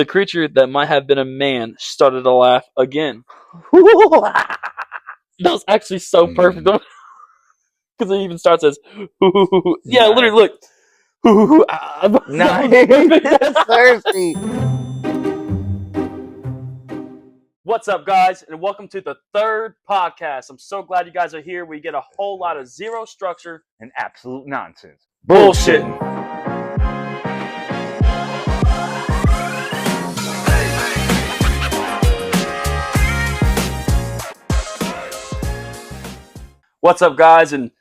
The creature that might have been a man started to laugh again. That was actually so perfect. Because it even starts as, yeah, literally, look. Nice. That's thirsty. What's up, guys, and welcome to the third podcast. I'm so glad you guys are here. We get a whole lot of zero structure and absolute nonsense. Bullshitting. What's up, guys? And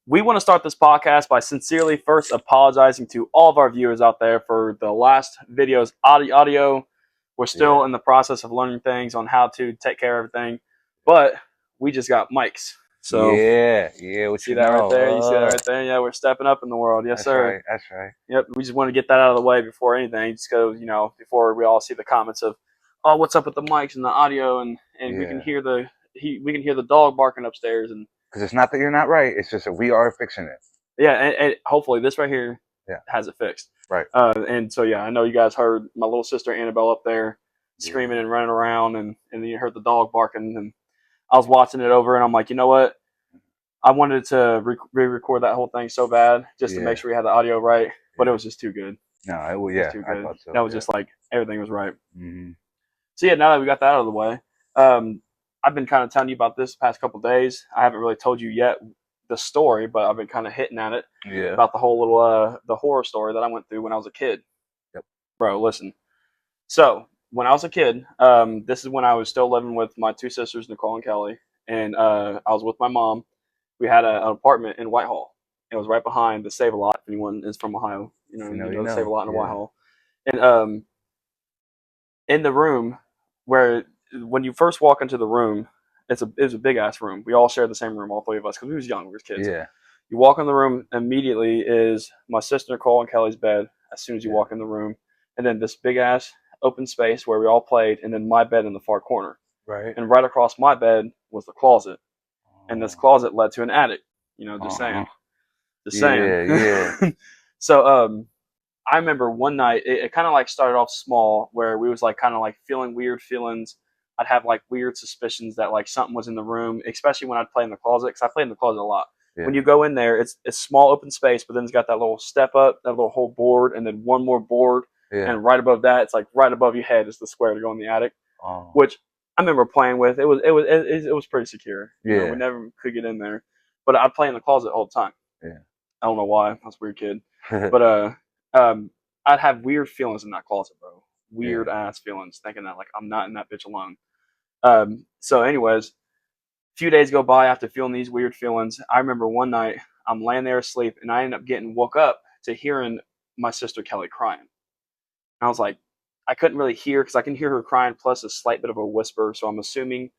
we want to start this podcast by sincerely first apologizing to all of our viewers out there for the last video's audio. We're still in the process of learning things on how to take care of everything, but we just got mics. So yeah, what see that right there? You see that right there? Yeah, we're stepping up in the world. Yes, sir. Right, that's right. Yep. We just want to get that out of the way before anything, just because before we all see the comments of, oh, what's up with the mics and the audio, and we can hear the dog barking upstairs, and because it's not that you're not right, it's just that we are fixing it. Yeah, and hopefully this right here has it fixed. Right. And so I know you guys heard my little sister Annabelle up there screaming and running around, and you heard the dog barking, and I was watching it over, and I'm like, you know what? I wanted to re-record that whole thing so bad just to make sure we had the audio right, but it was just too good. No, it was too good. I thought so. That was just like everything was right. Mm-hmm. So now that we got that out of the way, I've been kind of telling you about this the past couple of days. I haven't really told you yet the story, but I've been kind of hitting at it about the whole little the horror story that I went through when I was a kid. Yep. Bro, listen. So when I was a kid, this is when I was still living with my two sisters, Nicole and Kelly, and I was with my mom. We had an apartment in Whitehall. It was right behind the Save-A-Lot. If anyone is from Ohio, you know the Save-A-Lot in Whitehall. And in the room where when you first walk into the room, it was a big ass room. We all shared the same room, all three of us, because we was young, we were kids. Yeah. You walk in the room, immediately is my sister Nicole and Kelly's bed. As soon as you walk in the room, and then this big ass open space where we all played, and then my bed in the far corner. Right. And right across my bed was the closet, and this closet led to an attic. Just saying. Yeah. So I remember one night it kind of like started off small, where we was like kind of like feeling weird feelings. I'd have like weird suspicions that like something was in the room, especially when I'd play in the closet, because I played in the closet a lot. Yeah. When you go in there, it's small open space, but then it's got that little step up, that little whole board, and then one more board, and right above that, it's like right above your head is the square to go in the attic, which I remember playing with. It was pretty secure. We never could get in there, but I'd play in the closet all the time. Yeah, I don't know why. I was a weird kid, but I'd have weird feelings in that closet, bro. Weird ass feelings, thinking that like I'm not in that bitch alone. So anyways, a few days go by after feeling these weird feelings. I remember one night I'm laying there asleep, and I ended up getting woke up to hearing my sister Kelly crying. And I was like, I couldn't really hear, because I can hear her crying plus a slight bit of a whisper. So I'm assuming,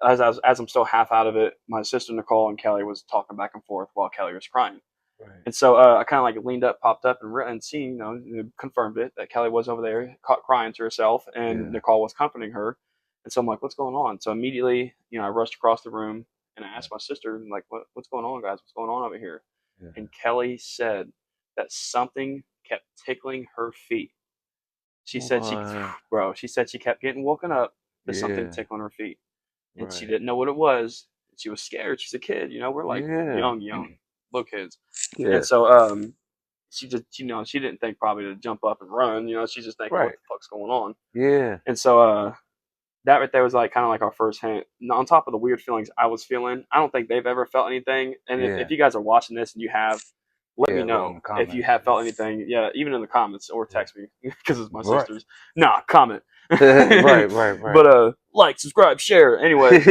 as I'm still half out of it, my sister Nicole and Kelly was talking back and forth while Kelly was crying. Right. And so I kind of like leaned up, popped up, and seen, confirmed it, that Kelly was over there crying to herself, and Nicole was comforting her. And so I'm like, what's going on? So immediately, I rushed across the room, and I asked my sister, like, what's going on, guys? What's going on over here? Yeah. And Kelly said that something kept tickling her feet. She said she said she kept getting woken up to something tickling her feet. And she didn't know what it was. She was scared. She's a kid, we're like young little kids. Yeah. And so she just she didn't think probably to jump up and run, she's just thinking what the fuck's going on. Yeah. And so that right there was like kind of like our first hint. Now, on top of the weird feelings I was feeling, I don't think they've ever felt anything. And if you guys are watching this and you have, let me know if you have felt anything. Yeah, even in the comments, or text me, because it's my sister's. Nah, comment. right. But like, subscribe, share. Anyway,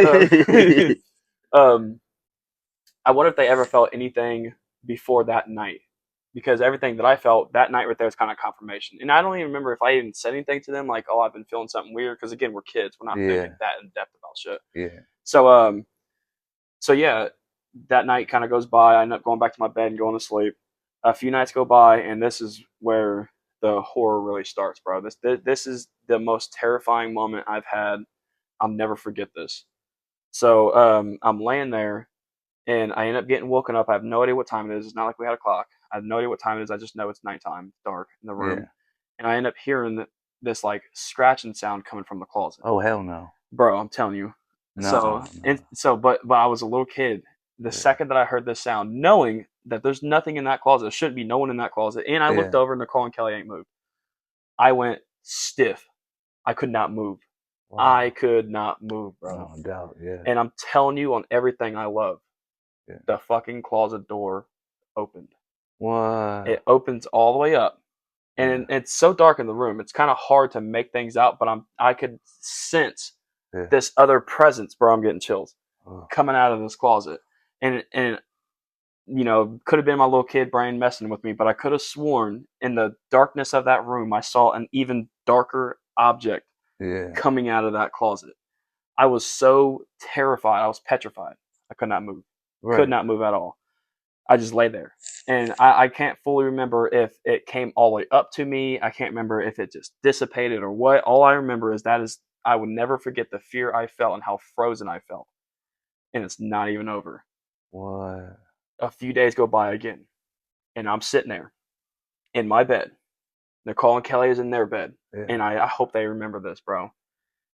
I wonder if they ever felt anything before that night, because everything that I felt that night right there was kind of confirmation. And I don't even remember if I even said anything to them, like, oh, I've been feeling something weird, because again, we're kids, we're not thinking that in depth about shit. Yeah. So yeah, that night kind of goes by. I end up going back to my bed and going to sleep. A few nights go by, and this is where the horror really starts, bro. This is the most terrifying moment I've had. I'll never forget this. So I'm laying there, and I end up getting woken up. I have no idea what time it is. It's not like we had a clock. I have no idea what time it is. I just know it's nighttime, dark in the room. Yeah. And I end up hearing this like scratching sound coming from the closet. Oh hell no, bro! I'm telling you. no, But I was a little kid. The second that I heard this sound, knowing that there's nothing in that closet, there shouldn't be no one in that closet, and I looked over, and Nicole and Kelly ain't moved. I went stiff. I could not move. Wow. I could not move, bro. No doubt, yeah. And I'm telling you, on everything I love, the fucking closet door opened. What? It opens all the way up, and it's so dark in the room. It's kind of hard to make things out, but I could sense this other presence, bro. I'm getting chills coming out of this closet, and you know, could have been my little kid brain messing with me, but I could have sworn in the darkness of that room I saw an even darker object coming out of that closet. I was so terrified. I was petrified. I could not move. Could not move at all. I just lay there. And I can't fully remember if it came all the way up to me. I can't remember if it just dissipated or what. All I remember is I would never forget the fear I felt and how frozen I felt. And it's not even over. What? A few days go by again, and I'm sitting there in my bed. Nicole and Kelly is in their bed, and I hope they remember this, bro.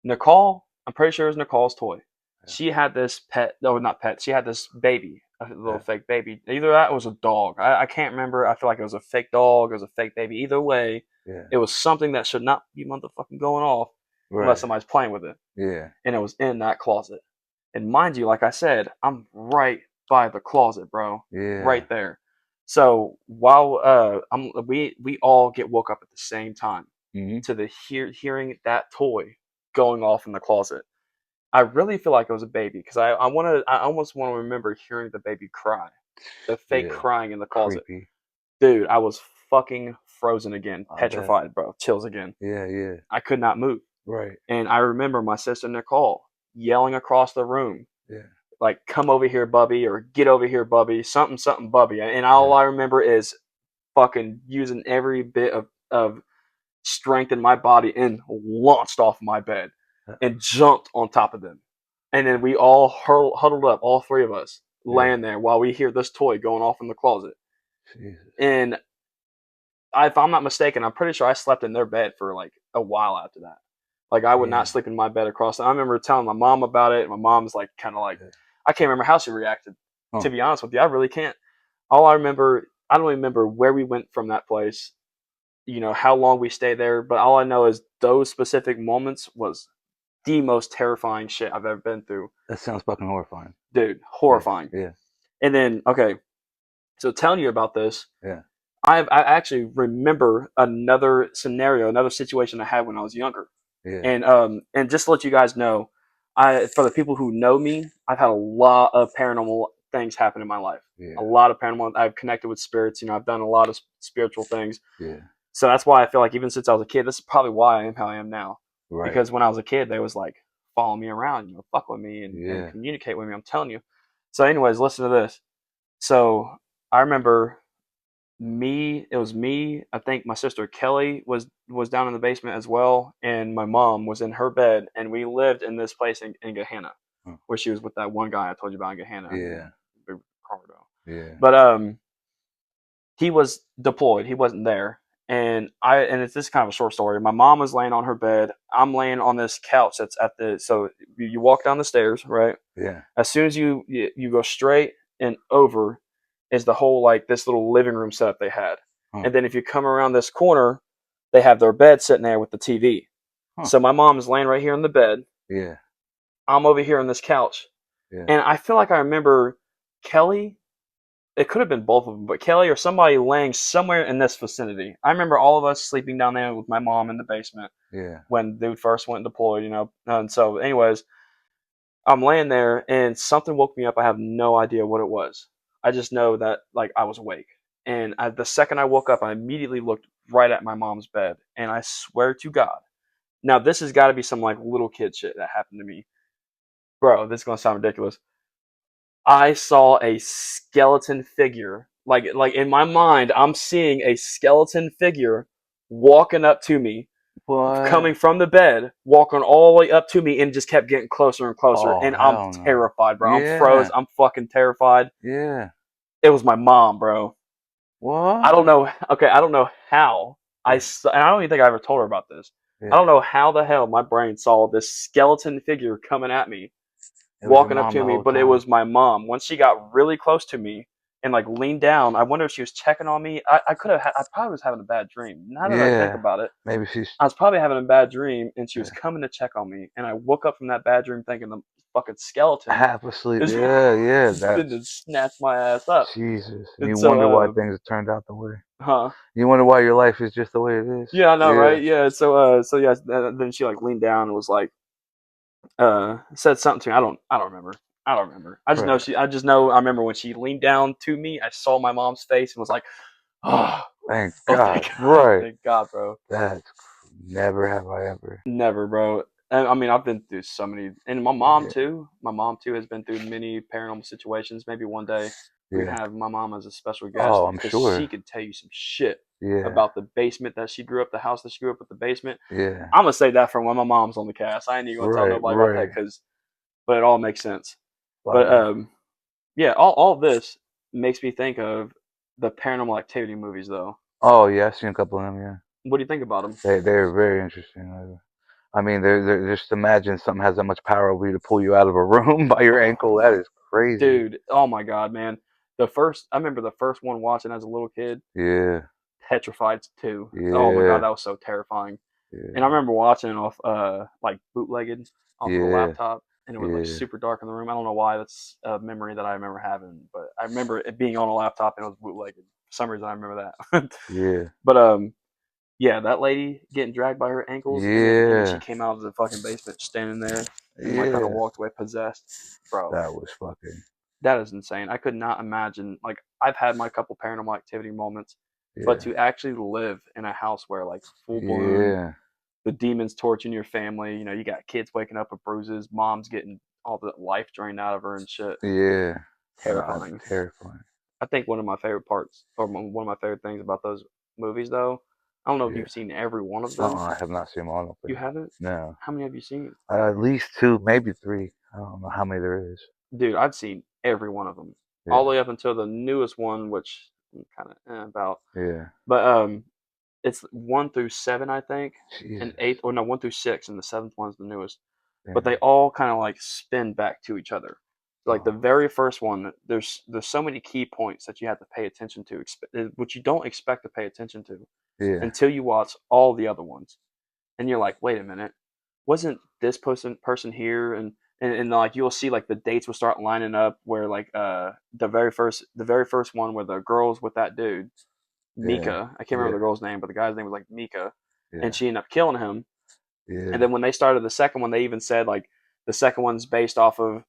Nicole, I'm pretty sure it was Nicole's toy. She had this pet, no, not pet. She had this baby, a little fake baby. Either that or it was a dog. I can't remember. I feel like it was a fake dog. It was a fake baby. Either way, it was something that should not be motherfucking going off unless somebody's playing with it. Yeah. And it was in that closet. And mind you, like I said, I'm right by the closet, bro. Yeah. Right there. So while we all get woke up at the same time to the hearing that toy going off in the closet. I really feel like it was a baby because I almost want to remember hearing the baby cry, the fake crying in the closet. Creepy. Dude, I was fucking frozen again, petrified, bro, chills again. Yeah. I could not move. Right. And I remember my sister Nicole yelling across the room. Yeah. Like, come over here, Bubby, or get over here, Bubby, something, Bubby. And all I remember is fucking using every bit of strength in my body and launched off my bed and jumped on top of them. And then we all huddled up, all three of us, laying there while we hear this toy going off in the closet. Jesus. And if I'm not mistaken, I'm pretty sure I slept in their bed for like a while after that. Like, I would not sleep in my bed across. I remember telling my mom about it. And my mom's like, kind of like, I can't remember how she reacted. To be honest with you, I really can't. I don't remember where we went from that place, you know, how long we stayed there. But all I know is those specific moments was the most terrifying shit I've ever been through. That sounds fucking horrifying. Dude, horrifying. Yeah. And then, okay, so telling you about this, I actually remember another scenario, another situation I had when I was younger. Yeah. And just to let you guys know, for the people who know me, I've had a lot of paranormal things happen in my life. Yeah. A lot of paranormal. I've connected with spirits. You know, I've done a lot of spiritual things. Yeah. So that's why I feel like even since I was a kid, this is probably why I am how I am now. Right. Because when I was a kid, they was like follow me around, you know, fuck with me and communicate with me. I'm telling you. So, anyways, listen to this. So I remember it was me, I think my sister Kelly was down in the basement as well, and my mom was in her bed, and we lived in this place in Gahanna, where she was with that one guy I told you about in Gahanna. Yeah. But he was deployed, he wasn't there. And it's this kind of a short story. My mom was laying on her bed. I'm laying on this couch that's so you walk down the stairs, right? Yeah. As soon as you go straight and over is the whole, like, this little living room setup they had. And then if you come around this corner, they have their bed sitting there with the TV. So my mom is laying right here on the bed. Yeah. I'm over here on this couch. Yeah. And I feel like I remember Kelly. It could have been both of them, but Kelly or somebody laying somewhere in this vicinity. I remember all of us sleeping down there with my mom in the basement. Yeah. When dude first went deployed, you know. And so, anyways, I'm laying there and something woke me up. I have no idea what it was. I just know that, like, I was awake. And the second I woke up, I immediately looked right at my mom's bed. And I swear to God, now this has got to be some like little kid shit that happened to me, bro. This is gonna sound ridiculous. I saw a skeleton figure. Like in my mind, I'm seeing a skeleton figure walking up to me, coming from the bed, walking all the way up to me, and just kept getting closer and closer. And I'm terrified, bro. I'm froze. I'm fucking terrified. Yeah. It was my mom, bro. What? I don't know. Okay, I don't know how. And I don't even think I ever told her about this. I don't know how the hell my brain saw this skeleton figure coming at me, It was your walking up mom to the me, whole but it time. was my mom. Once she got really close to me and like leaned down, I wonder if she was checking on me. I could have. I probably was having a bad dream. Now that I think Yeah. about it, Maybe she's I was probably having a bad dream, and she was yeah. coming to check on me. And I woke up from that bad dream thinking the fucking skeleton Half asleep. is Yeah, yeah. finna snatch my ass up. Jesus. And And you so, wonder why things have turned out the way. huh? You wonder why your life is just the way it is. Yeah, I know, Yeah. right? Yeah. So yeah. Then she like leaned down and was like, said something to me. I don't remember. I don't remember. I just know Right. she. I just know. I remember when she leaned down to me. I saw my mom's face and was like, oh, Thank oh, thank God. God, Right. thank God, bro. That's never have I ever. Never, bro. I mean, I've been through so many, and my mom Yeah. too. My mom too has been through many paranormal situations. Maybe one day we can Yeah. have my mom as a special guest Oh, I'm because she sure. could tell you some shit Yeah. about the basement that she grew up, the house that she grew up with, the basement. Yeah. I'm gonna say that for when my mom's on the cast. I ain't even gonna tell Right. nobody about that Right. because, but it all makes sense. But Wow. yeah, all of this makes me think of the Paranormal Activity movies, though. Oh yeah, I've seen a couple of them. Yeah. What do you think about them, They're very interesting. I mean, they're just imagine something has that much power over you to pull you out of a room by your ankle. That is crazy. dude? Oh my god, man! I remember the first one watching as a little kid. Yeah. Petrified too. Oh my god, Yeah. that was so terrifying. And I Yeah. remember watching it off like bootlegged off of a Yeah. laptop, and it was like Yeah. super dark in the room. I don't know why. That's a memory that I remember having, but I remember it being on a laptop and it was bootlegged. For some reason, I remember that. Yeah. But yeah, that lady getting dragged by her ankles, and then she Yeah. came out of the fucking basement, standing there, and like kind of Yeah. walked away possessed. Bro, That was fucking. that is insane. I could not imagine. Like I've had my couple paranormal activity moments, but Yeah. to actually live in a house where like full blown Yeah. the demons torching your family, you know, you got kids waking up with bruises, mom's getting all the life drained out of her and shit. Yeah. Terrifying. Terrifying. I think one of my favorite parts, or one of my favorite things about those movies, though, I don't know if Yeah. you've seen every one of them. I have not seen them all. I don't You think. haven't? No. How many have you seen? At least two, maybe three. I don't know how many there is. Dude, I've seen every one of them, all the Yeah. way up until the newest one, which I'm kind of about. Yeah. But it's 1 through 7, I think, and Jesus. eighth, or no, 1 through 6, and the seventh one's the newest. But Yeah. they all kind of like spin back to each other. Like the Oh. very first one, there's so many key points that you have to pay attention to, which you don't expect to pay attention to Yeah. until you watch all the other ones, and you're like, wait a minute, wasn't this person here? And like you'll see like the dates will start lining up where like the very first one where the girl's with that dude Yeah. Mika. I can't remember Yeah. the girl's name, but the guy's name was like Mika, and Yeah. she ended up killing him. And Yeah. then when they started the second one, they even said like the second one's based off of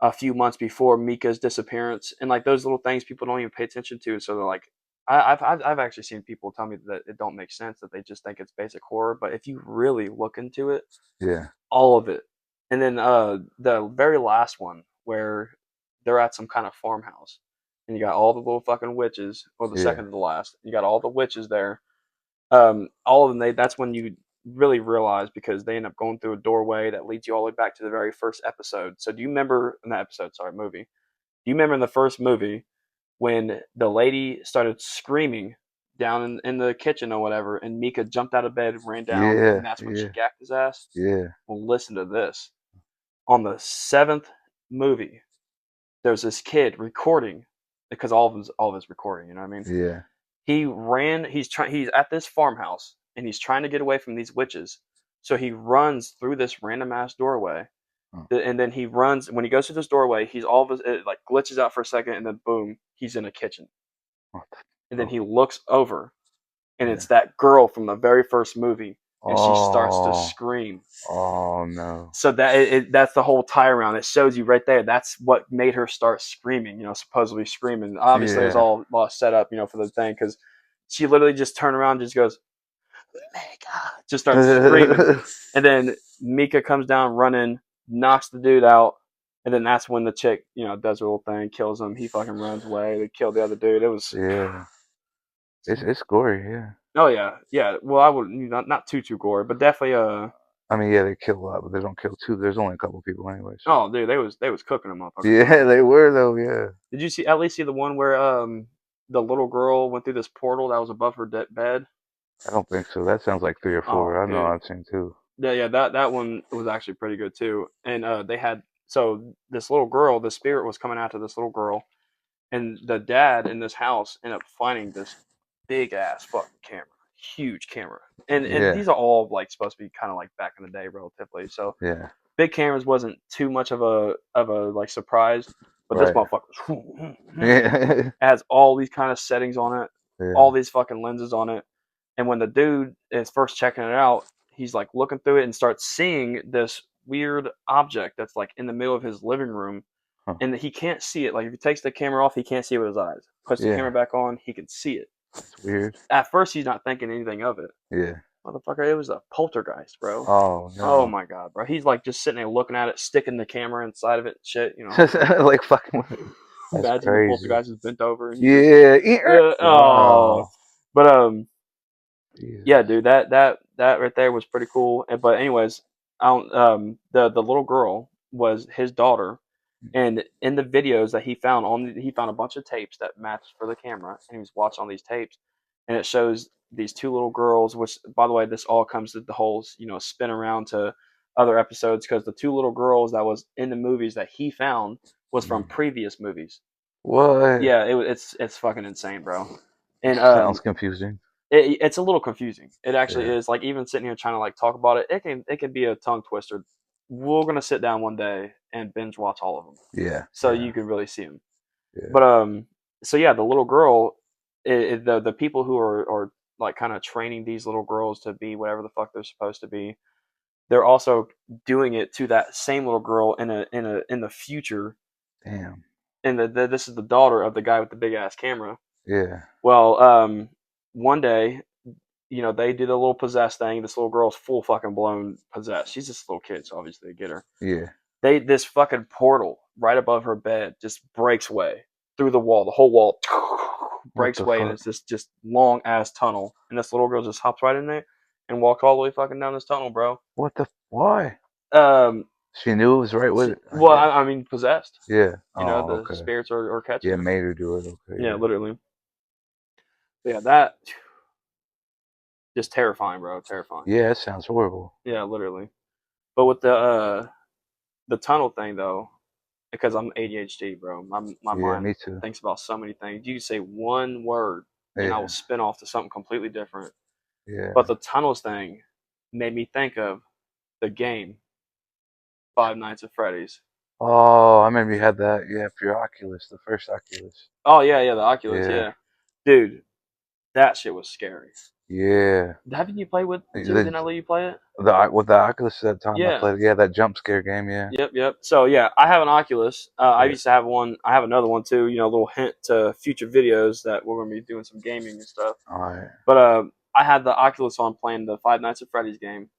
a few months before Mika's disappearance, and like those little things people don't even pay attention to. So they're like, I've actually seen people tell me that it don't make sense, that they just think it's basic horror. But if you really look into it, Yeah. all of it, and then the very last one where they're at some kind of farmhouse, and you got all the little fucking witches, or the Yeah. second to the last, you got all the witches there. All of them, that's when you really realize, because they end up going through a doorway that leads you all the way back to the very first episode. So do you remember in that episode, sorry, movie? Do you remember in the first movie when the lady started screaming down in the kitchen or whatever, and Mika jumped out of bed and ran down, Yeah. and that's when she Yeah. gacked his ass? Yeah. Well, listen to this. On the seventh movie, there's this kid recording, because all of his recording, you know what I mean? Yeah. He's at this farmhouse, and he's trying to get away from these witches. So he runs through this random ass doorway. Huh. And then he runs, when he goes through this doorway, he's all of his, it like glitches out for a second, and then boom, he's in a kitchen. What And then the- he looks over, and yeah. it's that girl from the very first movie, and she starts to Oh. scream. Oh no. So that's the whole tie around. It shows you right there. That's what made her start screaming. You know, supposedly screaming. Obviously, it was Yeah. all set up. You know, for the thing, because she literally just turned around, and just goes, Mika, just starts screaming, and then Mika comes down running, knocks the dude out, and then that's when the chick, you know, does her little thing, kills him. He fucking runs away. They kill the other dude. It was, Yeah. It's gory. Yeah. oh yeah, yeah. Well, I would not too gory, but definitely I mean, yeah, they kill a lot, but they don't kill two. There's only a couple people anyway. So. oh dude, they was cooking them motherfuckers. Yeah, Bro. they were though. Yeah. Did you at least see the one where the little girl went through this portal that was above her bed? I don't think so. That sounds like 3 or 4. Oh, I know dude. I've seen 2. Yeah, that one was actually pretty good too. And they had so this little girl, the spirit was coming after this little girl, and the dad in this house ended up finding this big ass fucking camera, huge camera. And Yeah, these are all like supposed to be kind of like back in the day, relatively. So yeah, big cameras wasn't too much of a like surprise, but this right. motherfucker Yeah, has all these kind of settings on it, all yeah. these fucking lenses on it. And when the dude is first checking it out, he's like looking through it and starts seeing this weird object that's like in the middle of his living room, Huh. and he can't see it. Like if he takes the camera off, he can't see it with his eyes. Puts the camera Yeah, back on, he can see it. that's weird. At first, he's not thinking anything of it. Yeah. Motherfucker, it was a poltergeist, bro. Oh Oh no. my god, bro. He's like just sitting there looking at it, sticking the camera inside of it and shit. You know, like Like fucking. That's imagine the crazy. poltergeist is bent over and he's just Yeah. oh. Wow. But yeah, Jesus. dude, that right there was pretty cool. But anyways, I don't the little girl was his daughter, and in the videos that he found he found a bunch of tapes that matched for the camera, and he was watching all these tapes, and it shows these two little girls. Which, by the way, this all comes to the whole spin around to other episodes because the two little girls that was in the movies that he found was from previous movies. What? Yeah, it's fucking insane, bro. And Sounds confusing. it's a little confusing. It actually Yeah. is. Like even sitting here trying to like talk about it, it can be a tongue twister. We're gonna sit down one day and binge watch all of them, Yeah. so Yeah. you can really see them. Yeah. But so yeah, the little girl, the people who are like kind of training these little girls to be whatever the fuck they're supposed to be, they're also doing it to that same little girl in the future. Damn. And this is the daughter of the guy with the big ass camera. Yeah. Well, one day they did a little possessed thing. This little girl's full fucking blown possessed. She's just a little kid, so obviously they get her. Yeah. This fucking portal right above her bed just breaks way through the wall. The whole wall What breaks the way, and fuck? it's this just long ass tunnel. And this little girl just hops right in there and walks all the way fucking down this tunnel, bro. What the? Why? Um, She knew it was right with it. I well, guess. I mean, possessed. Yeah. The Oh, okay. spirits are catching Yeah, her. made her do it. Okay. Yeah, Yeah. literally. But yeah, that just terrifying, bro. Terrifying. Yeah, that sounds horrible. Yeah, literally. But with the tunnel thing though, because I'm ADHD, bro. My Yeah, mind me too. thinks about so many things. You can say one word, and I will Yeah. spin off to something completely different. Yeah. But the tunnels thing made me think of the game Five Nights at Freddy's. Oh, I remember you had that. Yeah, for your Oculus, the first Oculus. Oh yeah, the Oculus, Yeah. yeah, dude, that shit was scary. Yeah. Haven't you played with it too? Didn't The I let you play it? with the Oculus that time I Yeah. played. Yeah, that jump scare game. Yeah. Yep. So yeah, I have an Oculus. I Yeah. used to have one. I have another one too. A little hint to future videos that we're gonna be doing some gaming and stuff. All right. But I had the Oculus on playing the Five Nights at Freddy's game,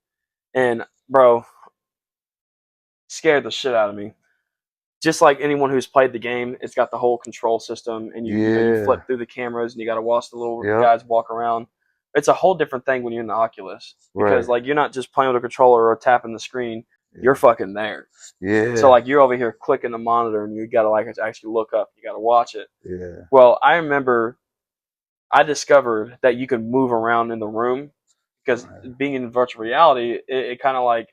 and bro, scared the shit out of me. Just like anyone who's played the game, it's got the whole control system, and you flip Yeah. through the cameras, and you got to watch the little Yep. guys walk around. It's a whole different thing when you're in the Oculus because Right. like you're not just playing with a controller or tapping the screen, you're Yeah. fucking there. So Yeah. like you're over here clicking the monitor, and you got to like actually look up, you got to watch it. Yeah. Well, I remember I discovered that you could move around in the room because Right. being in virtual reality, it kind of like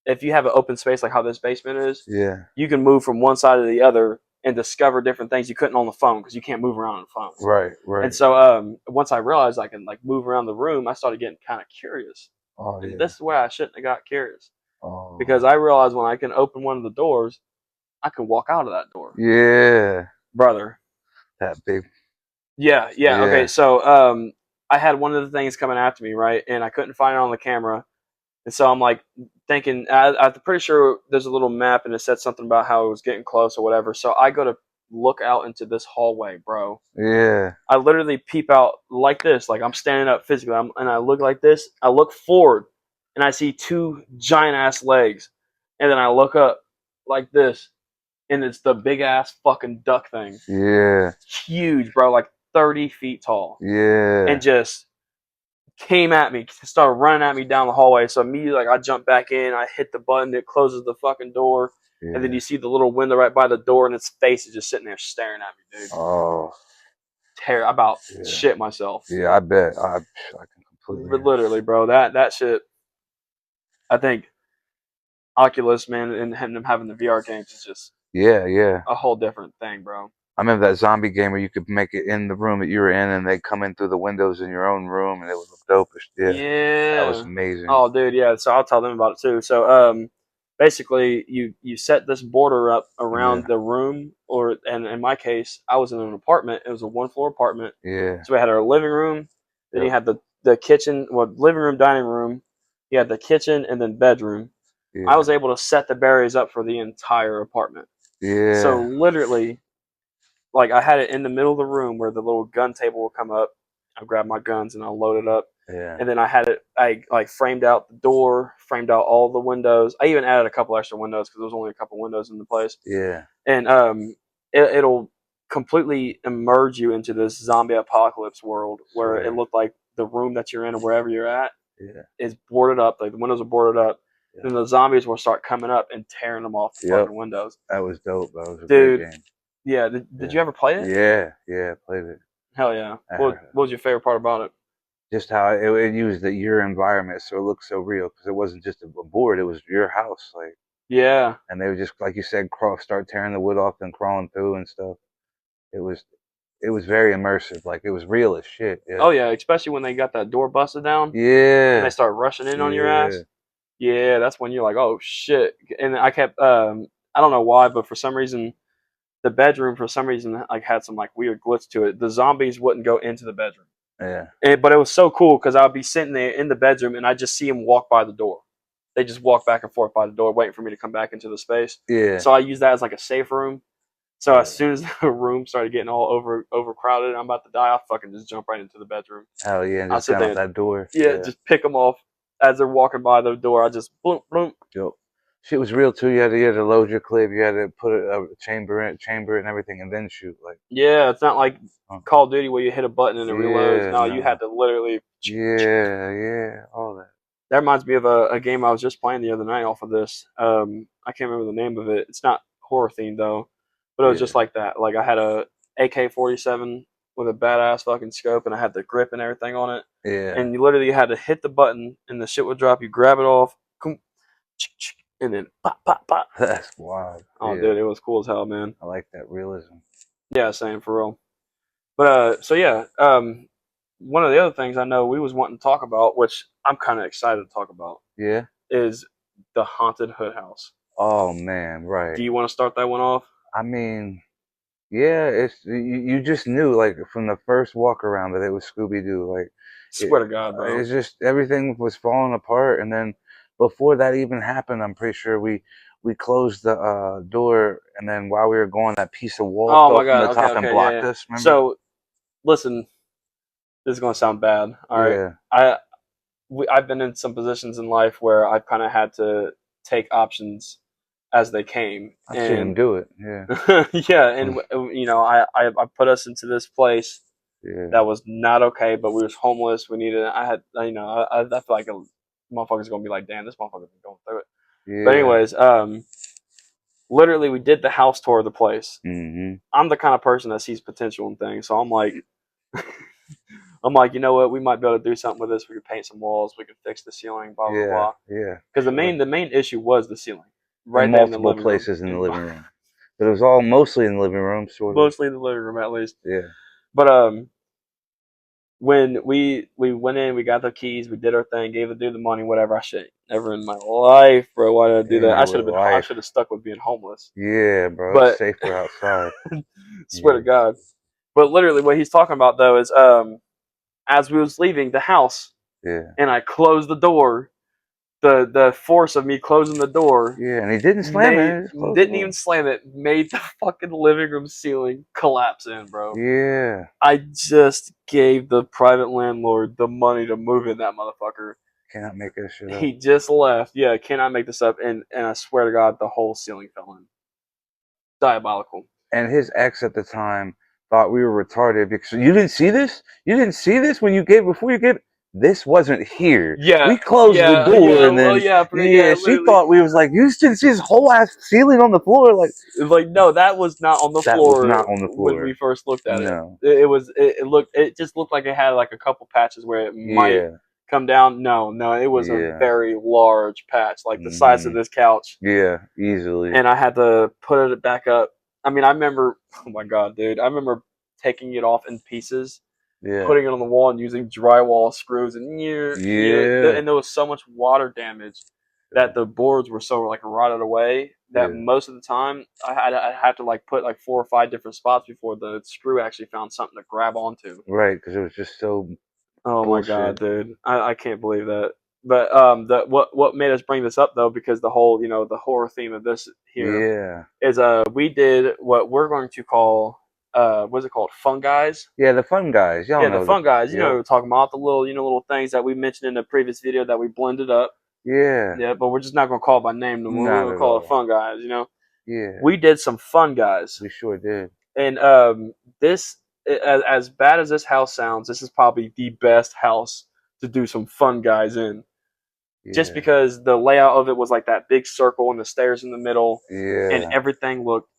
if you have an open space like how this basement is, Yeah. you can move from one side to the other and discover different things you couldn't on the phone because you can't move around on the phone. Right. And Right. so once I realized I can like move around the room, I started getting kind of curious. Oh And yeah. this is where I shouldn't have got curious because Oh. I realized when I can open one of the doors, I can walk out of that door, Yeah. brother. That big. Yeah. Okay, Yeah. so I had one of the things coming after me, right, and I couldn't find it on the camera. And so I'm like thinking, I'm pretty sure there's a little map and it said something about how it was getting close or whatever. So I go to look out into this hallway, bro. Yeah. I literally peep out like this, like I'm standing up physically, and I look like this. I look forward, and I see two giant ass legs, and then I look up like this, and it's the big ass fucking duck thing, Yeah. huge, bro, like 30 feet tall, and Yeah. just came at me, started running at me down the hallway. So immediately, like I jump back in, I hit the button, it closes the fucking door, and then Yeah. you see the little window right by the door, and its face is just sitting there staring at me, dude. Oh. I about Yeah. shit myself. Yeah. I bet. I can completely. Literally, bro. That shit. I think Oculus, man, and them having the VR games is just Yeah. a whole different thing, bro. I remember that zombie game where you could make it in the room that you were in, and they come in through the windows in your own room, and it would look dope. Yeah, that was Yeah. amazing. Oh, dude, yeah. So I'll tell them about it too. So, basically, you set this border up Yeah, around the room, or and in my case, I was in an apartment. It was a 1 floor apartment. yeah, So we had our living room, then you yep, had the kitchen, well, living room, dining room. You had the kitchen, and then bedroom. I yeah, was able to set the barriers up for the entire apartment. So yeah, literally, like I had it in the middle of the room where the little gun table will come up. I'll grab my guns and I'll load it up. yeah, And then I had it, I like framed out the door, framed out all the windows. I even added a couple extra windows because there was only a couple windows in the place. yeah, And it'll completely immerse you into this zombie apocalypse world where it swear, looked like the room that you're in or wherever you're at yeah, is boarded up. Like the windows are boarded up. yeah, Then the zombies will start coming up and tearing them off the yep. fucking windows. That was dope. That was a great Dude, game. yeah. Did Yeah, you ever play it? yeah, played it. Hell yeah. I What heard was your favorite part about it? just how it used your environment, so it looked so real because it wasn't just a board; it was your house, like. Yeah. And they would just, like you said, start tearing the wood off and crawling through and stuff. It was it was very immersive. Like it was real as shit. Yeah. Oh yeah, especially when they got that door busted down and they Yeah. start rushing in on your Yeah. ass. Yeah, that's when you're like, oh shit. And I kept, I don't know why, but for some reason, the bedroom for some reason like had some like weird glitch to it. The zombies wouldn't go into the bedroom, Yeah. but it was so cool because I'd be sitting there in the bedroom and I just see them walk by the door. They just walk back and forth by the door, waiting for me to come back into the space. Yeah. So I use that as like a safe room. So as Yeah. soon as the room started getting all overcrowded, and I'm about to die. I fucking just jump right into the bedroom. Hell yeah. And I'll just sit got out there, that door. yeah, Yeah. just pick them off as they're walking by the door. I just boom, boom. Yep. Shit was real too. You had to load your clip. You had to put a chamber and everything, and then shoot. Like. Yeah, it's not like Uh, Call of Duty where you hit a button and it reloads. yeah. No, you had No. to literally. Yeah. Yeah. All that. That reminds me of a game I was just playing the other night off of this. I can't remember the name of it. It's not horror themed though, but it was just Yeah. like that. Like I had a AK-47 with a badass fucking scope, and I had the grip and everything on it. Yeah. And you literally had to hit the button, and the shit would drop. You grab it off, and then pop, pop, pop. That's wild. Oh, Yeah. dude, it was cool as hell, man. I like that realism. Yeah, same for real. But so yeah, one of the other things I know we was wanting to talk about, which I'm kind of excited to talk about, Yeah. is the haunted hood house. Oh man. Do Right. you want to start that one off? I mean, yeah, you just knew like from the first walk around that it was Scooby Doo. Like Swear to God, bro. it's just everything was falling apart, and then before that even happened, I'm pretty sure we closed the door, and then while we were going, that piece of wall Oh fell my from the God. Okay, top and okay, yeah, blocked yeah. us. Remember? So listen, this is gonna sound bad. All right, Yeah, I've been in some positions in life where I've kind of had to take options as they came, I've seen him and do it. Yeah, yeah, and I put us into this place yeah, that was not okay, but we was homeless. We needed. I had, I feel like a motherfucker's gonna be like, damn, this motherfucker's been going through it. But yeah. anyways, literally, we did the house tour of the place. Mhm. I'm the kind of person that sees potential in things, so I'm like, you know what, we might be able to do something with this. We could paint some walls. We could fix the ceiling. Blah blah Yeah, blah. yeah. Because Sure. the main issue was the ceiling, In right there in the multiple living room, places in the and living room, but it was all mostly in the living room, sort of. mostly in the living room at least. Yeah, But when we went in, we got the keys, we did our thing, gave the dude the money, whatever. I should never in my life, bro. Why did I do in that? your real I life. should have stuck with being homeless. Yeah, bro. It's But safer outside. swear Yeah, to God. But literally, what he's talking about though is, as we was leaving the house, yeah. and I closed the door. The force of me closing the door Yeah, and he didn't slam made it. He just closed the didn't even door. slam it. Made the fucking living room ceiling collapse in, bro. Yeah, I just gave the private landlord the money to move in that motherfucker. cannot make that shit up. He just left. Yeah, I cannot make this up. And I swear to God, the whole ceiling fell in. Diabolical. And his ex at the time thought we were retarded because you didn't see this. You didn't see this when you gave before you gave. This wasn't here. Yeah, We closed the door, yeah. and Well, then yeah, yeah, she literally. thought we was like, you didn't see his whole ass ceiling on the floor. Like Like, no, that was not on the that was floor not on the when we floor. first looked at it. No. It was. It looked. It just looked like it had like a couple patches where it might Yeah. come down. No, it was a Yeah. very large patch, like the size of Hmm. this couch, Yeah, easily. and I had to put it back up. I mean, I remember, oh my god, dude, I remember taking it off in pieces, Yeah. putting it on the wall, and using drywall screws, and Yeah. and there was so much water damage that the boards were so like rotted away that Yeah. most of the time I had to like put like 4 or 5 different spots before the screw actually found something to grab onto. Right, because it was just so Oh my god, bullshit. dude, I can't believe that. But the what made us bring this up though, because the whole the horror theme of this here Yeah. is we did what we're going to call what's it called, fungi. Yeah, the fun guys. Y'all Yeah, the know the. fungi. You know what Yep. we're talking about, the little little things that we mentioned in the previous video that we blended up. Yeah. Yeah, but we're just not gonna call it by name no more. We're Not gonna at call it all. fungi. Yeah. We did some fun guys, We sure did. and this as bad as this house sounds, this is probably the best house to do some fun guys in. Just Yeah. because the layout of it was like that big circle and the stairs in the middle, and Yeah. everything looked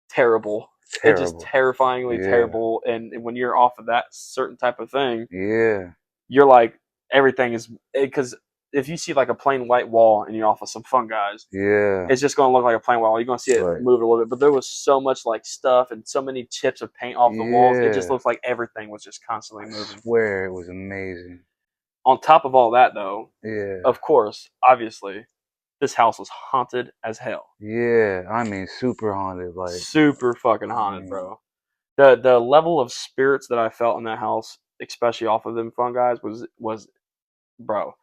terrible. It just Terrible. terrifyingly Yeah. terrible. And when you're off of that certain type of thing, Yeah. you're like everything is because if you see like a plain white wall and you're off of some fun guys, Yeah. it's just gonna look like a plain wall. You're gonna see it Right. move a little bit, but there was so much like stuff and so many chips of paint off the walls. It just Yeah. looks like everything was just constantly I moving. swear it was amazing. On top of all that, though, Yeah. of course, obviously, this house was haunted as hell. Yeah. I mean, super haunted. Like, Super fucking I haunted, mean, bro. The level of spirits that I felt in that house, especially off of them fun guys, was bro.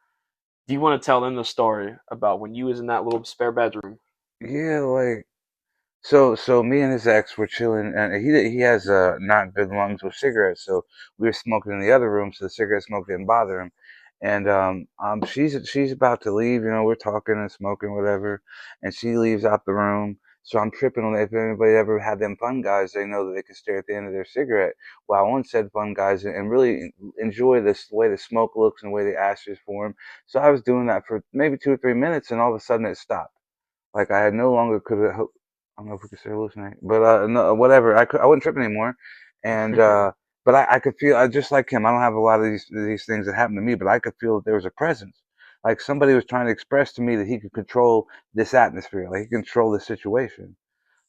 Do you want to tell them the story about when you was in that little spare bedroom? yeah, like. So me and his ex were chilling, and he has not good lungs with cigarettes, so we were smoking in the other room, so the cigarette smoke didn't bother him. And she's about to leave, we're talking and smoking whatever, and she leaves out the room. So I'm tripping on it. If anybody ever had them fun guys, they know that they can stare at the end of their cigarette. Well, I once said fun guys and really enjoy this the way the smoke looks and the way the ashes form. So I was doing that for maybe 2 or 3 minutes, and all of a sudden it stopped. Like I had no longer could I don't know if we could say hallucinate, but no, whatever. I wouldn't trip anymore, and but I could feel I just like him. I don't have a lot of these things that happen to me, but I could feel there was a presence, like somebody was trying to express to me that he could control this atmosphere, like he could control this situation.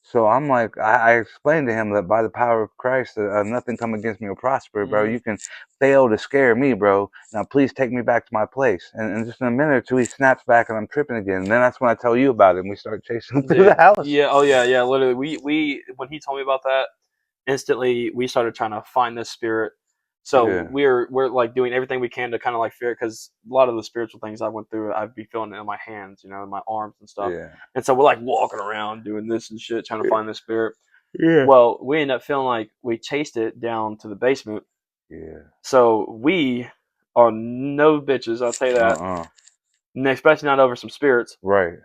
So I'm like, I explained to him that by the power of Christ, nothing come against me will prosper, bro. Hmm. You can fail to scare me, bro. Now please take me back to my place. And just in a minute or two, he snaps back and I'm tripping again. And then that's when I tell you about it and we start chasing him through the Dude, house. yeah, oh yeah, yeah. Literally, we when he told me about that, instantly we started trying to find this spirit. So Yeah, we're like doing everything we can to kind of like fear, because a lot of the spiritual things I went through, I'd be feeling it in my hands, in my arms and stuff. yeah, And so we're like walking around doing this and shit, trying to find this spirit. yeah, Well, we ended up feeling like we chased it down to the basement. yeah. So we are no bitches, I'll tell you that. Uh-uh. And especially not over some spirits. Right.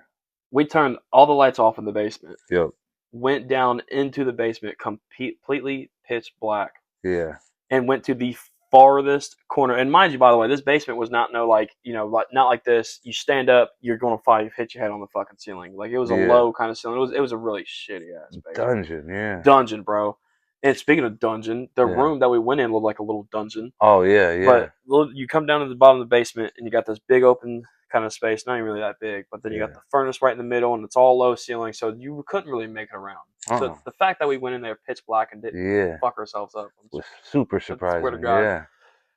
We turned all the lights off in the basement, Yep. went down into the basement, completely pitch black, Yeah. and went to the farthest corner. And mind you, by the way, this basement was not like like not like this. You stand up, you're gonna hit your head on the fucking ceiling. Like it was a Yeah. low kind of ceiling. It was a really shitty ass basement. Dungeon. Yeah. Dungeon, bro. And speaking of dungeon, the Yeah. room that we went in looked like a little dungeon. Oh yeah. But Yeah. you come down to the bottom of the basement and you got this big open kind of space, not even really that big, but then you got Yeah. the furnace right in the middle and it's all low ceiling, so you couldn't really make it around. Uh. The fact that we went in there pitch black and didn't Yeah. fuck ourselves up, Was super I swear to surprising. God. Yeah.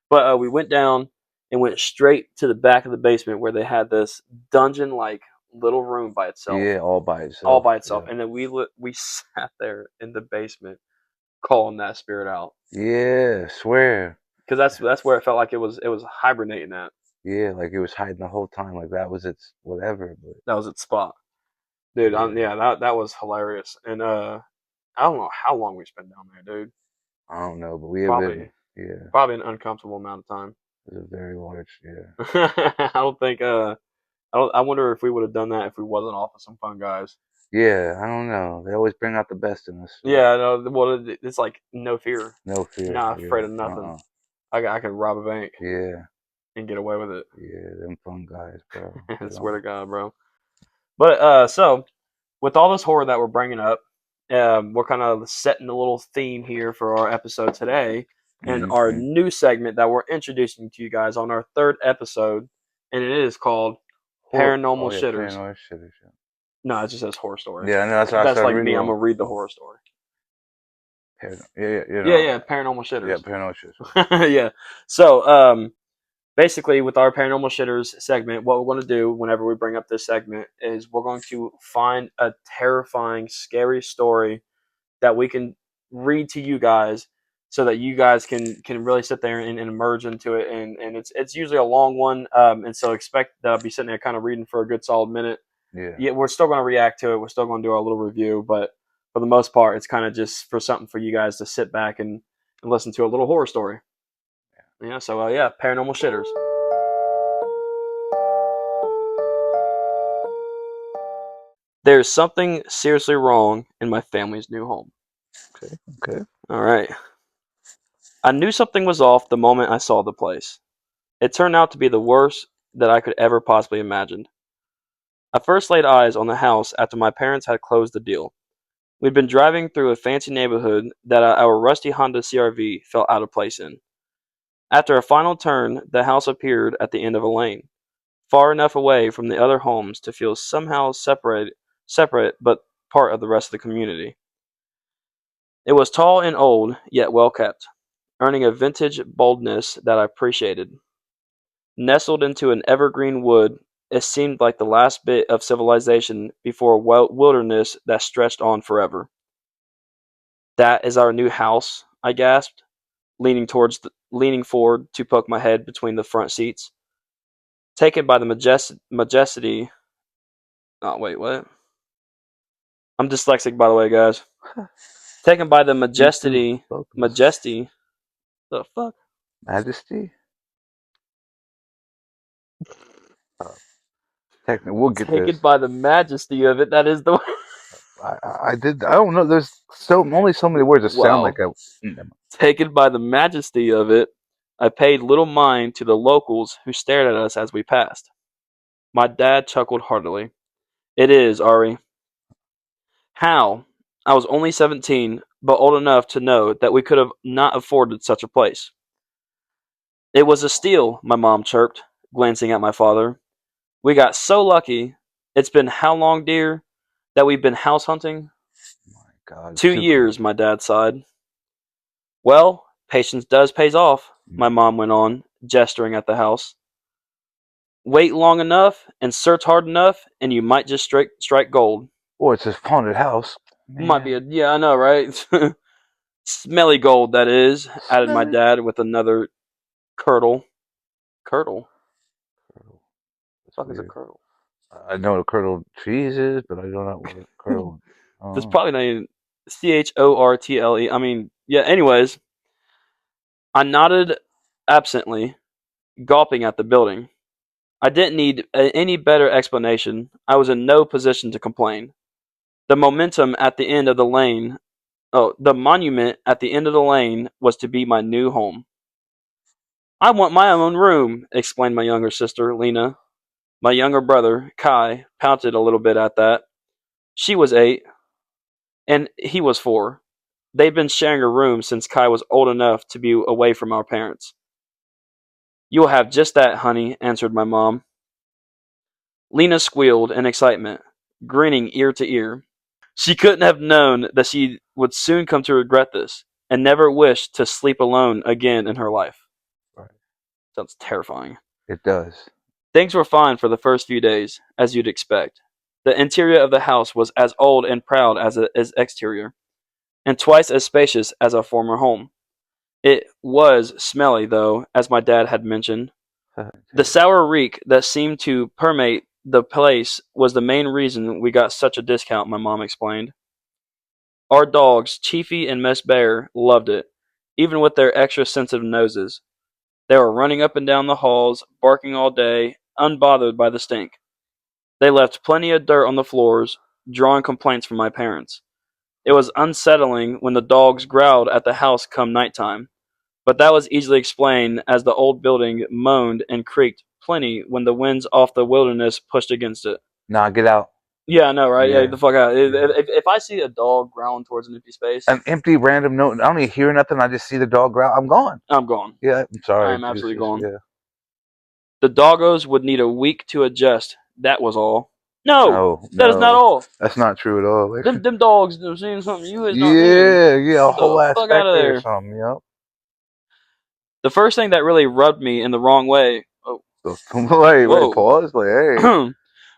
But we went down and went straight to the back of the basement where they had this dungeon like little room by itself, Yeah. All by all itself. by itself, Yeah. and then we sat there in the basement calling that spirit out, Yeah. Swear. because that's where it felt like it was hibernating at. Yeah, like it was hiding the whole time. Like that was its whatever. But That was its spot, dude. yeah, Yeah, that was hilarious. And I don't know how long we spent down there, dude. I don't know, but we have been. Probably Yeah, probably an uncomfortable amount of time. it was a very large. Yeah, I don't think I wonder if we would have done that if we wasn't off of some fun guys. yeah. I don't know. They always bring out the best in us. So. Yeah, no, well, it's like no fear, No fear. not afraid Yeah. of nothing. Uh. I could rob a bank Yeah. and get away with it. Yeah. Them fun guys, bro. I You swear know. to God, bro. But so with all this horror that we're bringing up, we're kind of setting a little theme here for our episode today. and our new segment that we're introducing to you guys on our 3rd episode, and it is called Paranormal Shitters. Paranormal Shitters. No, it just says horror story. Yeah, I know. That's what I That's started like reading. me. I'm gonna read the horror story. Yeah, Paranormal Shitters. Yeah, Paranormal Shitters. Yeah. So, basically, with our Paranormal Shitters segment, what we're going to do whenever we bring up this segment is we're going to find a terrifying, scary story that we can read to you guys, so that you guys can really sit there and emerge into it. And it's usually a long one, and so expect that I'll be sitting there kind of reading for a good solid minute. Yeah, we're still going to react to it. We're still going to do our little review, but for the most part, it's kind of just for something for you guys to sit back and listen to a little horror story. Yeah, so Paranormal Shitters. There's something seriously wrong in my family's new home. Okay. All right. I knew something was off the moment I saw the place. It turned out to be the worst that I could ever possibly imagine. I first laid eyes on the house after my parents had closed the deal. We'd been driving through a fancy neighborhood that our rusty Honda CR-V felt out of place in. After a final turn, the house appeared at the end of a lane, far enough away from the other homes to feel somehow separate but part of the rest of the community. It was tall and old, yet well kept, earning a vintage boldness that I appreciated. Nestled into an evergreen wood, it seemed like the last bit of civilization before a wilderness that stretched on forever. "That is our new house," I gasped, leaning forward to poke my head between the front seats. Taken by the majesty. Oh wait, what? I'm dyslexic, by the way, guys. Taken by the majesty. The fuck? Majesty. We'll get Taken this. by the majesty of it. That is the. I did. I don't know. There's only so many words that sound like a. Taken by the majesty of it, I paid little mind to the locals who stared at us as we passed. My dad chuckled heartily. "It is, Ari." How? I was only 17, but old enough to know that we could have not afforded such a place. "It was a steal," my mom chirped, glancing at my father. "We got so lucky. It's been how long, dear, that we've been house hunting?" My God. 2 years, my dad sighed. "Well, patience does pays off," my mom went on, gesturing at the house. "Wait long enough and search hard enough, and you might just strike gold." Or it's a haunted house. Man. Might be I know, right? "Smelly gold, that is," added my dad with another curdle. Curdle? What the fuck is a curdle? I know what a curdled cheese is, but I don't know what a curdle. There's probably not even CHORTLE. I mean, yeah, anyways. I nodded absently, gulping at the building. I didn't need any better explanation. I was in no position to complain. The momentum at the end of the lane the monument at the end of the lane was to be my new home. "I want my own room," explained my younger sister, Lena. My younger brother, Kai, pouted a little bit at that. She was 8, and he was 4. They'd been sharing a room since Kai was old enough to be away from our parents. "You'll have just that, honey," answered my mom. Lena squealed in excitement, grinning ear to ear. She couldn't have known that she would soon come to regret this, and never wish to sleep alone again in her life. Right. Sounds terrifying. It does. Things were fine for the first few days, as you'd expect. The interior of the house was as old and proud as its exterior, and twice as spacious as our former home. It was smelly, though, as my dad had mentioned. The sour reek that seemed to permeate the place was the main reason we got such a discount, my mom explained. Our dogs, Chiefy and Miss Bear, loved it, even with their extra sensitive noses. They were running up and down the halls, barking all day, unbothered by the stink. They left plenty of dirt on the floors, drawing complaints from my parents. It was unsettling when the dogs growled at the house come nighttime, but that was easily explained as the old building moaned and creaked plenty when the winds off the wilderness pushed against it. Nah, get out. Yeah, I know, right? Yeah, Yeah. get the fuck out. Yeah. If I see a dog growling towards an empty space, An empty random note. I don't even hear nothing. I just see the dog growl. I'm gone. I'm gone. Yeah, I'm sorry. I'm absolutely gone. Yeah. The doggos would need a week to adjust. That was all. No, No, that is not no, all. that's not true at all. Like, Them dogs are seeing something you is not seeing. yeah, yeah, a Get whole the ass fuck out of specter or there. something. Yep. The first thing that really rubbed me in the wrong way. Oh, So, wait, whoa. pause. Like, hey,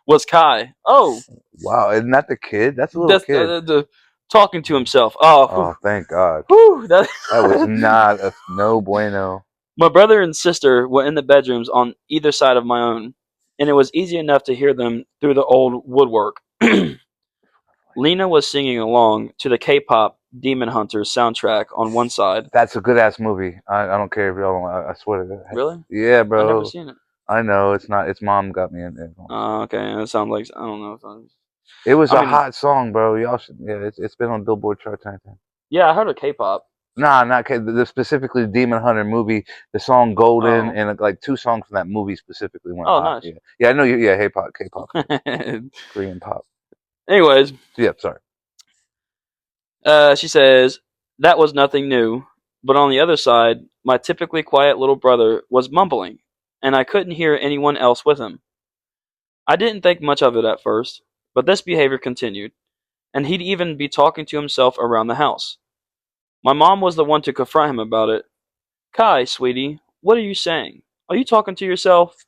Was Kai. Oh, wow, isn't that the kid? That's a little that's kid. talking to himself. Oh, Oh, thank God. whew, That was not a no bueno. My brother and sister were in the bedrooms on either side of my own, and it was easy enough to hear them through the old woodwork. Lena was singing along to the K-pop Demon Hunters soundtrack on one side. That's a good ass movie. I don't care if y'all don't. I swear to God. Really? Yeah, I've never bro. seen it. I know it's not. Its mom got me in it. Okay, that sounds like I don't know. It was I a mean, hot song, bro. Y'all should. Yeah, it's been on Billboard charts and everything. yeah, I heard of K-pop. Nah, not specifically the Demon Hunter movie. The song Golden Oh, and like two songs from that movie specifically went oh, hot. nice. Yeah, yeah, I know you. Yeah, K-pop, Korean pop. Anyways, Yeah, sorry. she says that was nothing new, but on the other side, my typically quiet little brother was mumbling, and I couldn't hear anyone else with him. I didn't think much of it at first, but this behavior continued, and he'd even be talking to himself around the house. My mom was the one to confront him about it. Kai, sweetie, what are you saying? Are you talking to yourself?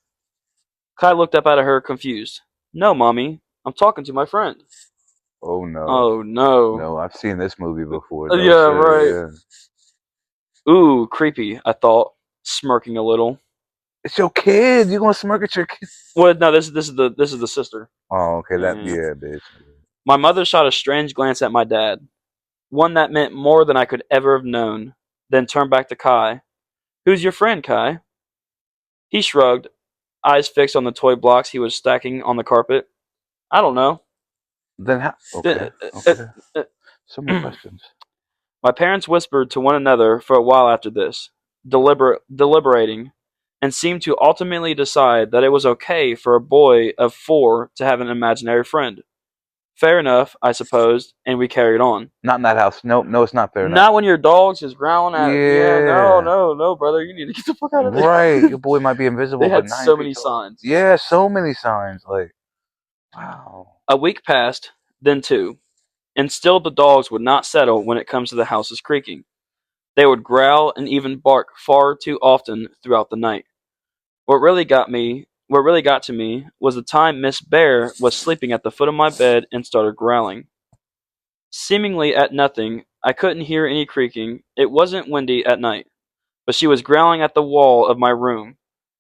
Kai looked up at her, confused. No, mommy, I'm talking to my friend. Oh no, Oh no. no, I've seen this movie before. No Yeah, right. sir. Yeah, Ooh, creepy, I thought, smirking a little. it's your kid. You gonna smirk at your kid? Well, no, this is the sister. Oh, okay. That Yeah. yeah, bitch. My mother shot a strange glance at my dad, one that meant more than I could ever have known, then turned back to Kai. Who's your friend, Kai? He shrugged, eyes fixed on the toy blocks he was stacking on the carpet. I don't know. Then how? Uh, Okay, uh, okay. uh, So many questions. My parents whispered to one another for a while after this, deliberating, and seemed to ultimately decide that it was okay for a boy of 4 to have an imaginary friend. Fair enough, I supposed, and we carried on. Not in that house. Nope, no, it's not fair enough. Not when your dog's just growling at. Yeah, no, Yeah. no, no, brother, you need to get the fuck out of there. Right. Your boy might be They invisible, but had 9 so feet many tall. signs. Yeah, so many signs. Like, wow. A week passed, then 2, and still the dogs would not settle when it comes to the house's creaking. They would growl and even bark far too often throughout the night. What really got to me, was the time Miss Bear was sleeping at the foot of my bed and started growling. Seemingly at nothing, I couldn't hear any creaking. It wasn't windy at night, but she was growling at the wall of my room,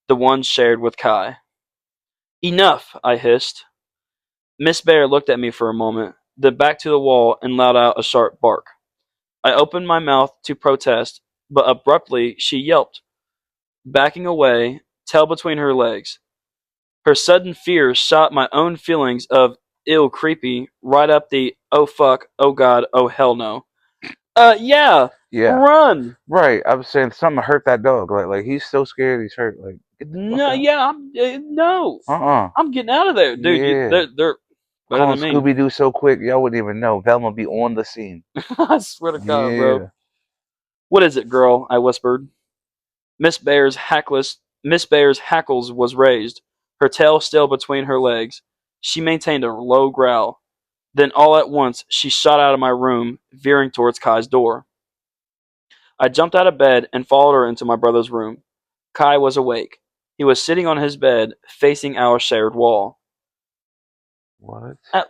the one shared with Kai. Enough, I hissed. Miss Bear looked at me for a moment, then back to the wall and let out a sharp bark. I opened my mouth to protest, but abruptly she yelped, backing away, tail between her legs. Her sudden fear shot my own feelings of ill creepy right up the oh fuck, oh god, oh hell no. Yeah, Yeah. run. Right. I was saying something hurt that dog. Like he's so scared he's hurt. Like, get the fuck No, out. yeah, no. Uh-uh. I'm getting out of there, dude. Yeah. They're better Calling than me. Scooby Doo so quick, y'all wouldn't even know. Velma be on the scene. I swear to God, bro. Yeah. What is it, girl? I whispered. Miss Bear's hackles was raised, her tail still between her legs. She maintained a low growl. Then all at once she shot out of my room, veering towards Kai's door. I jumped out of bed and followed her into my brother's room. Kai was awake. He was sitting on his bed, facing our shared wall. What? At,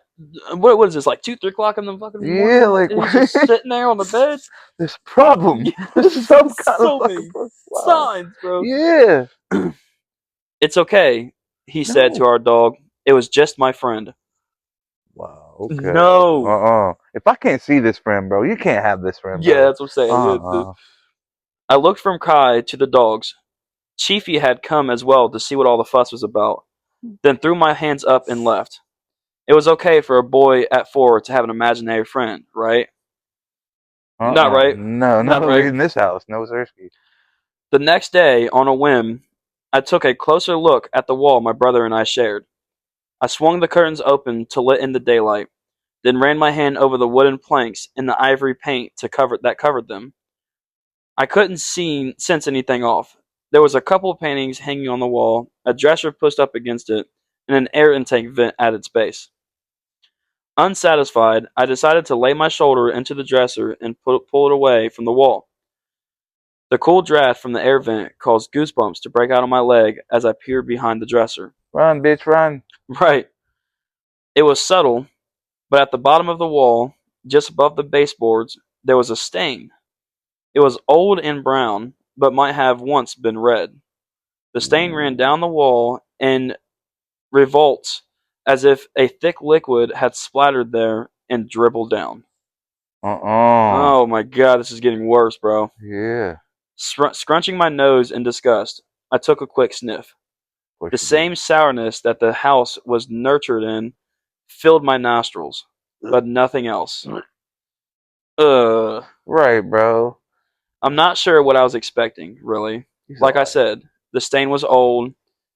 what is this, like 2, 3 o'clock in the fucking morning? Yeah, like And he's just sitting there on the bed? this problem. There's some kind So of fucking many problem. Wow. signs, bro. Yeah. It's okay, he said to No. our dog. It was just my friend. Wow. Okay. No. If I can't see this friend, bro, you can't have this friend, Yeah, bro. that's what I'm saying. I looked from Kai to the dogs. Chiefy had come as well to see what all the fuss was about, then threw my hands up and left. It was okay for a boy at 4 to have an imaginary friend, right? Not right. No, Not not right. in this house. No, Zersky. The next day, on a whim, I took a closer look at the wall my brother and I shared. I swung the curtains open to let in the daylight, then ran my hand over the wooden planks and the ivory paint that covered them. I couldn't sense anything off. There was a couple of paintings hanging on the wall, a dresser pushed up against it, and an air intake vent at its base. Unsatisfied, I decided to lay my shoulder into the dresser and pull it away from the wall. The cool draft from the air vent caused goosebumps to break out on my leg as I peered behind the dresser. Run, bitch, run. Right. It was subtle, but at the bottom of the wall, just above the baseboards, there was a stain. It was old and brown, but might have once been red. The stain ran down the wall in revolts as if a thick liquid had splattered there and dribbled down. Oh my god, this is getting worse, bro. Yeah. Scrunching my nose in disgust, I took a quick sniff. The same sourness that the house was nurtured in filled my nostrils, but nothing else. Ugh. Right, bro. I'm not sure what I was expecting, really. Like I said, the stain was old.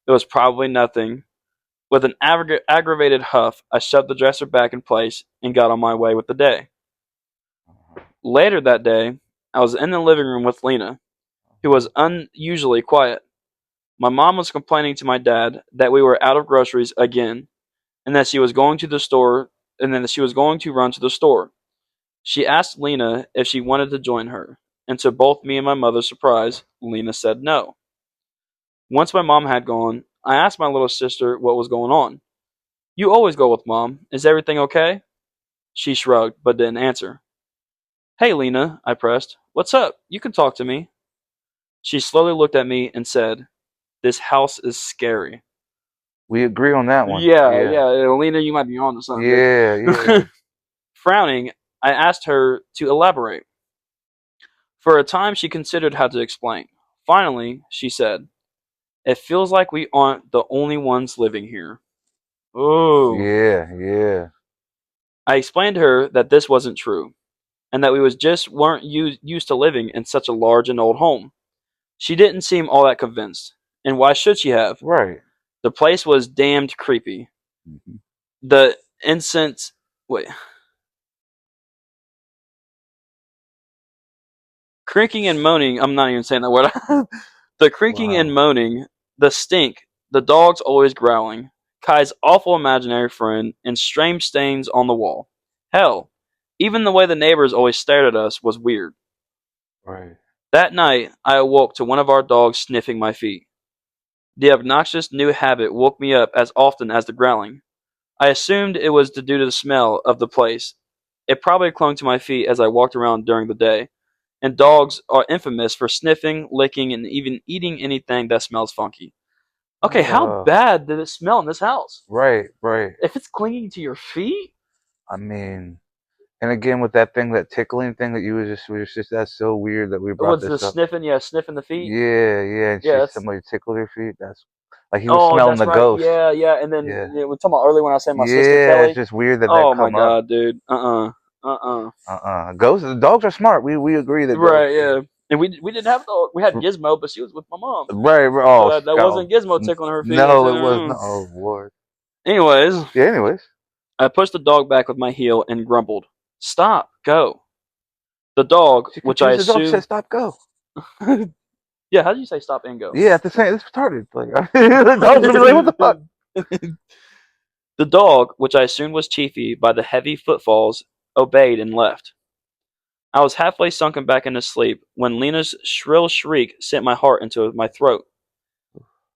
It was probably nothing. With an aggravated huff, I shoved the dresser back in place and got on my way with the day. Later that day, I was in the living room with Lena, who was unusually quiet. My mom was complaining to my dad that we were out of groceries again, and that she was going to the store, and then she was going to run to the store. She asked Lena if she wanted to join her, and to both me and my mother's surprise, Lena said no. Once my mom had gone, I asked my little sister what was going on. You always go with mom. Is everything okay? She shrugged, but didn't answer. Hey, Lena, I pressed. What's up? You can talk to me. She slowly looked at me and said, This house is scary. We agree on that one. Yeah, Lena, you might be on to something. Yeah. Frowning, I asked her to elaborate. For a time, she considered how to explain. Finally, she said, It feels like we aren't the only ones living here. Ooh. Yeah. I explained to her that this wasn't true, and that we weren't used to living in such a large and old home. She didn't seem all that convinced, and why should she have? Right. The place was damned creepy. Mm-hmm. The incense. Wait. Creaking and moaning. I'm not even saying that word. The creaking and moaning, the stink, the dogs always growling, Kai's awful imaginary friend, and strange stains on the wall. Hell, even the way the neighbors always stared at us was weird. Right. That night, I awoke to one of our dogs sniffing my feet. The obnoxious new habit woke me up as often as the growling. I assumed it was due to the smell of the place. It probably clung to my feet as I walked around during the day, and dogs are infamous for sniffing, licking, and even eating anything that smells funky. Okay, how bad did it smell in this house? Right. If it's clinging to your feet? I mean, and again with that thing, that tickling thing that we was just that's so weird that we brought What's the this up. sniffing? Yeah, sniffing the feet? Yeah. And Yeah, somebody tickled her feet. That's like he was smelling that's the right. ghost. Yeah. And then Yeah. we're talking about earlier when I was saying my sister Yeah, Kelly. it's just weird that Oh my come up. god, dude. Ghosts, dogs are smart. We agree that Right, ghosts. yeah. And we didn't have dog. We had Gizmo, but she was with my mom. Right. So Oh, that wasn't Gizmo tickling her feet. no, it was not. Oh Lord. Anyways, Yeah. Anyways, I pushed the dog back with my heel and grumbled, "Stop, go." The dog, she which I confused the dog. She said, assume, "Stop, go." yeah, how do you say stop and go? Yeah, at the same. It's retarded. Like the dog's gonna be like, "What the fuck?" The dog, which I assumed was Chiefy by the heavy footfalls, obeyed and left. I was halfway sunken back into sleep when Lena's shrill shriek sent my heart into my throat.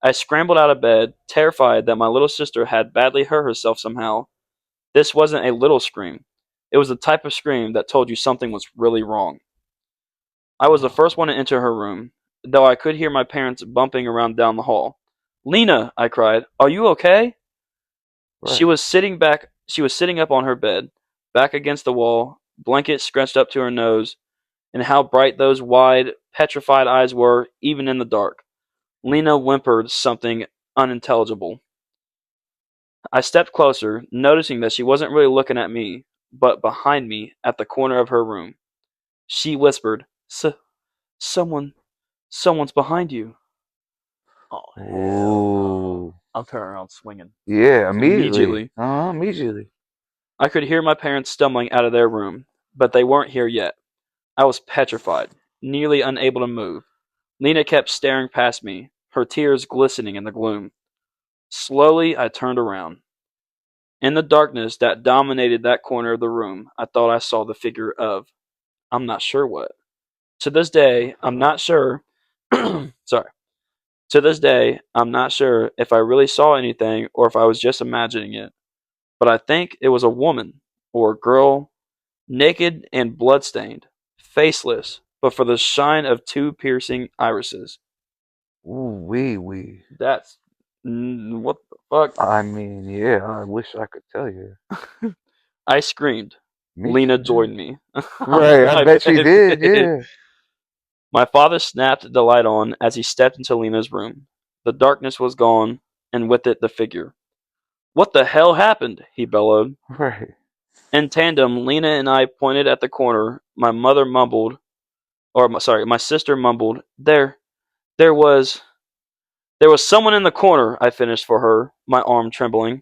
I scrambled out of bed, terrified that my little sister had badly hurt herself somehow. This wasn't a little scream. It was the type of scream that told you something was really wrong. I was the first one to enter her room, though I could hear my parents bumping around down the hall. Lena, I cried, are you okay? Right. She was sitting up on her bed, back against the wall, blanket scrunched up to her nose, and how bright those wide, petrified eyes were, even in the dark. Lena whimpered something unintelligible. I stepped closer, noticing that she wasn't really looking at me, but behind me, at the corner of her room. She whispered, someone, someone's behind you. Oh, hell no. I'll turn around swinging. Yeah, immediately. Immediately. Immediately. I could hear my parents stumbling out of their room, but they weren't here yet. I was petrified, nearly unable to move. Lena kept staring past me, her tears glistening in the gloom. Slowly, I turned around. In the darkness that dominated that corner of the room, I thought I saw the figure of I'm not sure what. To this day, I'm not sure. Sorry. To this day, I'm not sure if I really saw anything or if I was just imagining it. But I think it was a woman or a girl, naked and bloodstained, faceless, but for the shine of two piercing irises. Ooh, wee. That's what the fuck? I mean, yeah, I wish I could tell you. I screamed. Me Lena too. joined me Right, on I my bet she did, bed. yeah. My father snapped the light on as he stepped into Lena's room. The darkness was gone, and with it the figure. What the hell happened? He bellowed. Right. In tandem, Lena and I pointed at the corner. My mother mumbled, my sister mumbled, there was, there was someone in the corner, I finished for her, my arm trembling.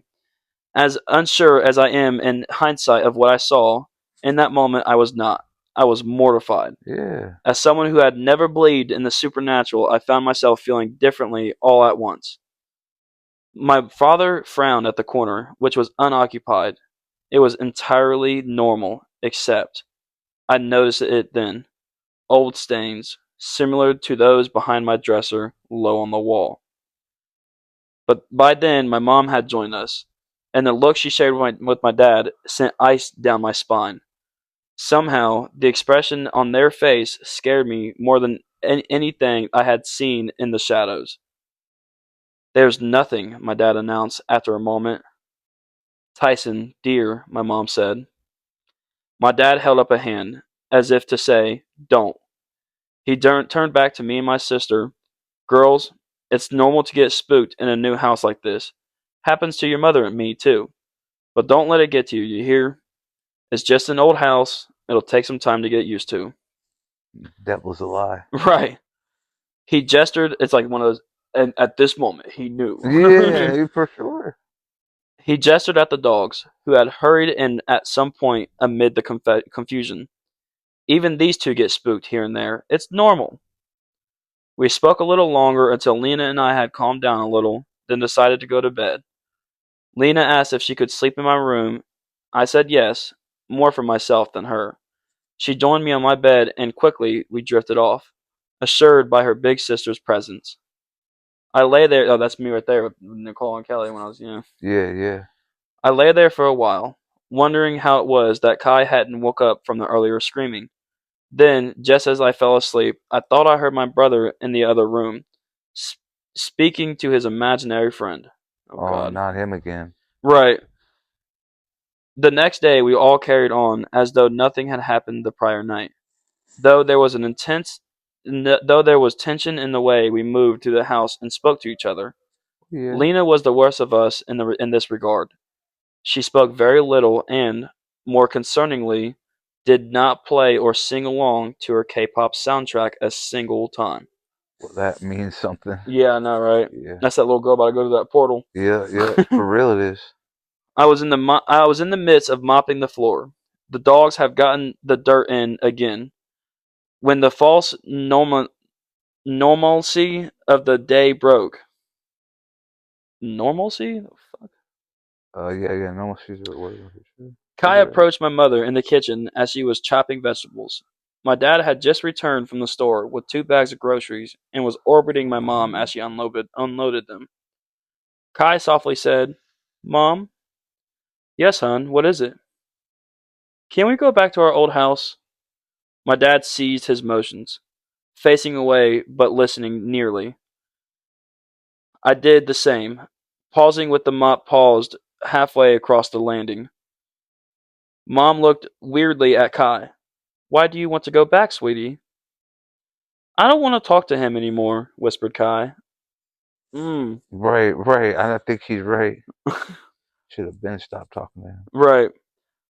As unsure as I am in hindsight of what I saw, in that moment I was not. I was mortified. Yeah. As someone who had never believed in the supernatural, I found myself feeling differently all at once. My father frowned at the corner, which was unoccupied. It was entirely normal, except I noticed it then. Old stains, similar to those behind my dresser, low on the wall. But by then, my mom had joined us, and the look she shared with my dad sent ice down my spine. Somehow, the expression on their face scared me more than anything I had seen in the shadows. There's nothing, my dad announced after a moment. Tyson, dear, my mom said. My dad held up a hand, as if to say, don't. He turned back to me and my sister. Girls, it's normal to get spooked in a new house like this. Happens to your mother and me, too. But don't let it get to you, you hear? It's just an old house. It'll take some time to get used to. Devil's a lie. Right. He gestured. It's like one of those. And at this moment, he knew. Yeah, for sure. He gestured at the dogs, who had hurried in at some point amid the confusion. Even these two get spooked here and there. It's normal. We spoke a little longer until Lena and I had calmed down a little, then decided to go to bed. Lena asked if she could sleep in my room. I said yes, more for myself than her. She joined me on my bed, and quickly we drifted off, assured by her big sister's presence. I lay there. Oh, that's me right there with Nicole and Kelly when I was, Yeah. I lay there for a while, wondering how it was that Kai hadn't woke up from the earlier screaming. Then, just as I fell asleep, I thought I heard my brother in the other room, s- speaking to his imaginary friend. Oh, Oh, God. not him again. Right. The next day, we all carried on as though nothing had happened the prior night. Though there was though there was tension in the way we moved through the house and spoke to each other. Yeah. Lena was the worst of us in this regard. She spoke very little and, more concerningly, did not play or sing along to her K-pop soundtrack a single time. Well, that means something. Yeah, I know, right? Yeah. That's that little girl about to go to that portal. Yeah. For real, it is. I was in the midst of mopping the floor. The dogs have gotten the dirt in again. When the false normalcy of the day broke. Normalcy? The fuck? Yeah. Normal Caesar. What is it? Kai approached my mother in the kitchen as she was chopping vegetables. My dad had just returned from the store with 2 bags of groceries and was orbiting my mom as she unloaded them. Kai softly said, Mom? Yes, hon, what is it? Can we go back to our old house? My dad seized his motions, facing away but listening nearly. I did the same, pausing with the mop paused halfway across the landing. Mom looked weirdly at Kai. Why do you want to go back, sweetie? I don't want to talk to him anymore, whispered Kai. Right. I think he's right. Should have been stopped talking to him. Right.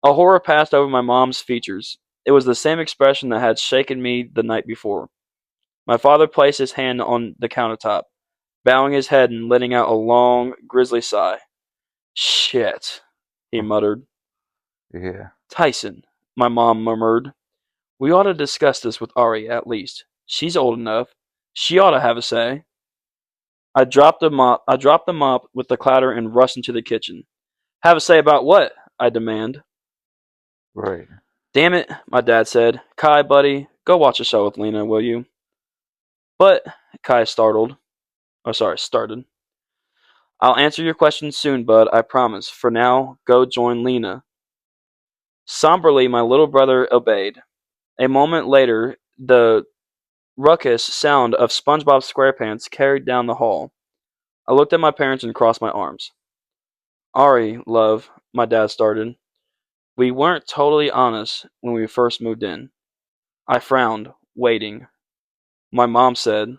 A horror passed over my mom's features. It was the same expression that had shaken me the night before. My father placed his hand on the countertop, bowing his head and letting out a long, grisly sigh. Shit, he muttered. Yeah. Tyson, my mom murmured. We ought to discuss this with Ari at least. She's old enough. She ought to have a say. I dropped the mop with the clatter and rushed into the kitchen. Have a say about what? I demand. Right. Damn it, my dad said. Kai, buddy, go watch a show with Lena, will you? But, Kai started. I'll answer your questions soon, bud, I promise. For now, go join Lena. Somberly, my little brother obeyed. A moment later, the ruckus sound of SpongeBob SquarePants carried down the hall. I looked at my parents and crossed my arms. Ari, love, my dad started. We weren't totally honest when we first moved in. I frowned, waiting. My mom said,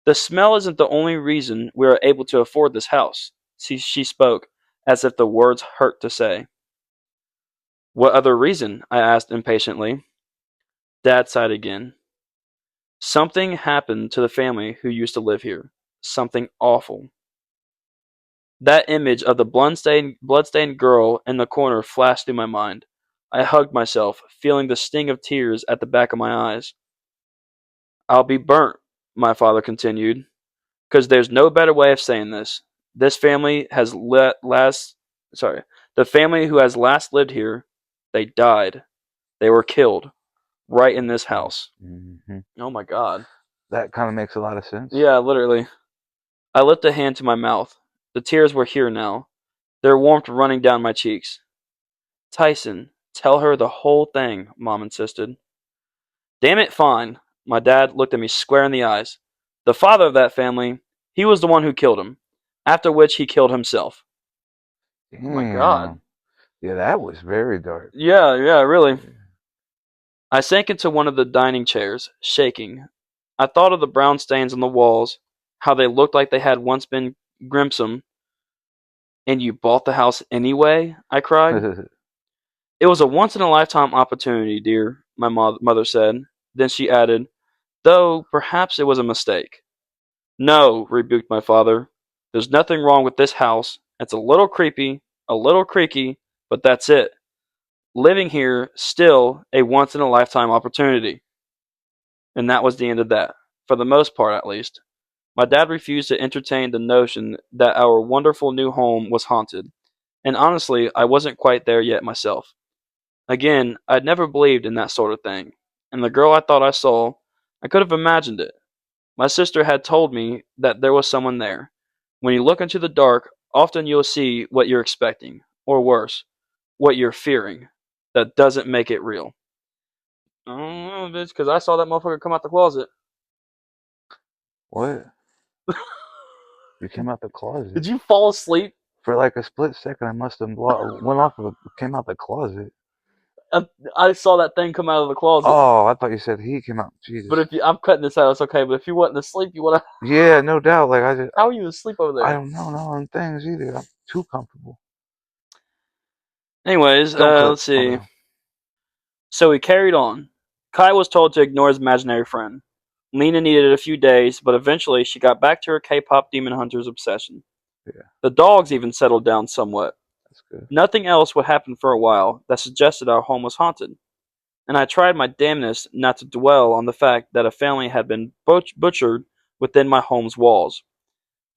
the smell isn't the only reason we are able to afford this house. She spoke, as if the words hurt to say. What other reason? I asked impatiently. Dad sighed again. Something happened to the family who used to live here. Something awful. That image of the bloodstained girl in the corner flashed through my mind. I hugged myself, feeling the sting of tears at the back of my eyes. I'll be burnt, my father continued, because there's no better way of saying this. This family has the family who has last lived here, they died. They were killed right in this house. Mm-hmm. Oh my god. That kind of makes a lot of sense. Yeah, literally. I lifted a hand to my mouth. The tears were here now, their warmth running down my cheeks. Tyson, tell her the whole thing, Mom insisted. Damn it, fine. My dad looked at me square in the eyes. The father of that family, he was the one who killed him, after which he killed himself. Oh my god. Damn. Yeah, that was very dark. Yeah, really. I sank into one of the dining chairs, shaking. I thought of the brown stains on the walls, how they looked like they had once been Grimsome. And you bought the house anyway? I cried. It was a once in a lifetime opportunity, dear, my mother said. Then she added, though perhaps it was a mistake. No, rebuked my father. There's nothing wrong with this house. It's a little creepy, a little creaky, but that's it. Living here, still a once in a lifetime opportunity. And that was the end of that, for the most part at least. My dad refused to entertain the notion that our wonderful new home was haunted, and honestly, I wasn't quite there yet myself. Again, I'd never believed in that sort of thing, and the girl I thought I saw, I could have imagined it. My sister had told me that there was someone there. When you look into the dark, often you'll see what you're expecting, or worse, what you're fearing. That doesn't make it real. I don't know, bitch, because I saw that motherfucker come out the closet. What? You came out the Did closet. you fall asleep? For like a split second, I must have went off of came out the closet. I saw that thing come out of the closet. Oh, I thought you said he came out. Jesus. But if I'm cutting this out, it's okay. But if you wasn't asleep, you would have. Yeah, no doubt. Like I just, How are you asleep over there? I don't know none of them things either. I'm too comfortable. Anyways, Don't clip. let's see. Okay. So we carried on. Kai was told to ignore his imaginary friend. Lena needed a few days, but eventually she got back to her K-pop demon hunter's obsession. Yeah, The dogs even settled down somewhat. that's good. Nothing else would happen for a while that suggested our home was haunted, and I tried my damnedest not to dwell on the fact that a family had been butchered within my home's walls.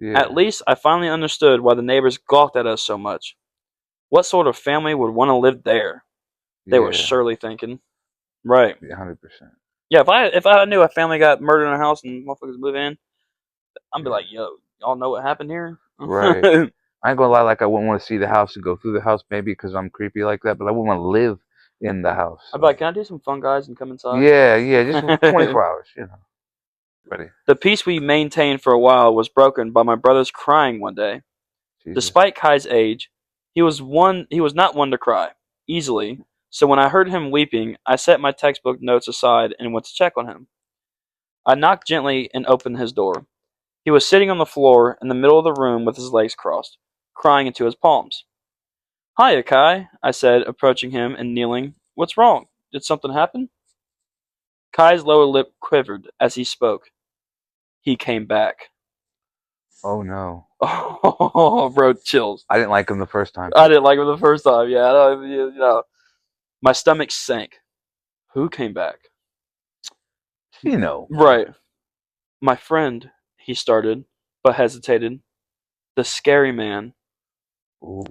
Yeah, At least I finally understood why the neighbors gawked at us so much. What sort of family would want to live there? They were yeah, surely thinking. Right. 100%. Yeah, if I knew a family got murdered in a house and motherfuckers move in, I'd be Yeah, like, yo, y'all know what happened here? right. I'd I ain't gonna lie. Like I wouldn't want to see the house and go through the house, maybe because I'm creepy like that. But I wouldn't want to live in the house. be So. like, can I do some fun guys and come inside? Yeah, yeah, just 24 hours. Ready. The peace we maintained for a while was broken by my brother's crying one day. Jesus. Despite Kai's age, he was not one to cry easily. So when I heard him weeping, I set my textbook notes aside and went to check on him. I knocked gently and opened his door. He was sitting on the floor in the middle of the room with his legs crossed, crying into his palms. Hiya, Kai, I said, approaching him and kneeling. What's wrong? Did something happen? Kai's lower lip quivered as he spoke. He came back. Oh no. Oh, bro, chills. I didn't like him the first time. I didn't like him the first time. Yeah, my stomach sank. Who came back? You know. Right. My friend, he started, but hesitated. The scary man. Ooh,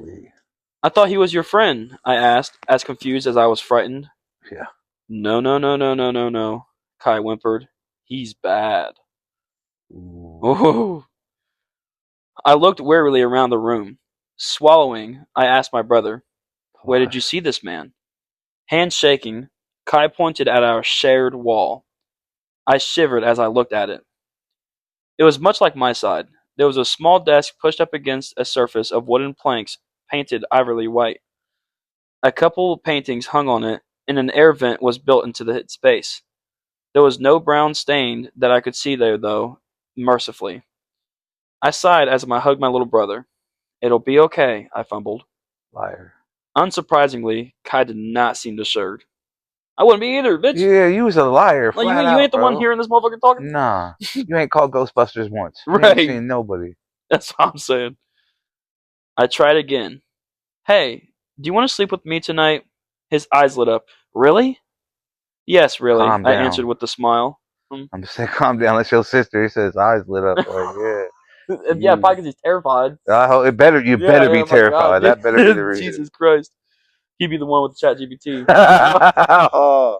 I thought he was your friend, I asked, as confused as I was frightened. yeah. No, no, no, no, no, no, no, Kai whimpered. He's bad. Ooh. Oh. I looked wearily around the room. Swallowing, I asked my brother, where did you see this man? Hands shaking, Kai pointed at our shared wall. I shivered as I looked at it. It was much like my side. There was a small desk pushed up against a surface of wooden planks painted ivory white. A couple of paintings hung on it, and an air vent was built into the space. There was no brown stain that I could see there, though, mercifully. I sighed as I hugged my little brother. It'll be okay, I fumbled. Liar. Unsurprisingly, Kai did not seem assured. I wouldn't be either, bitch. Yeah, you was a liar, Like, flat you ain't out, the one bro. hearing this motherfucker talking. Nah. You ain't called Ghostbusters once. You ain't Right. seen nobody. That's what I'm saying. I tried again. Hey, do you want to sleep with me tonight? His eyes lit up. Really? Yes, really, Calm I answered down. with a smile. I'm just saying, calm down. That's your sister. He says eyes lit up. Like, yeah. Yeah, You. probably because he's terrified. I hope it better. You Yeah, better yeah, be oh my god. terrified. That better be the reason. Jesus Christ. He'd be the one with the chat GPT. Oh,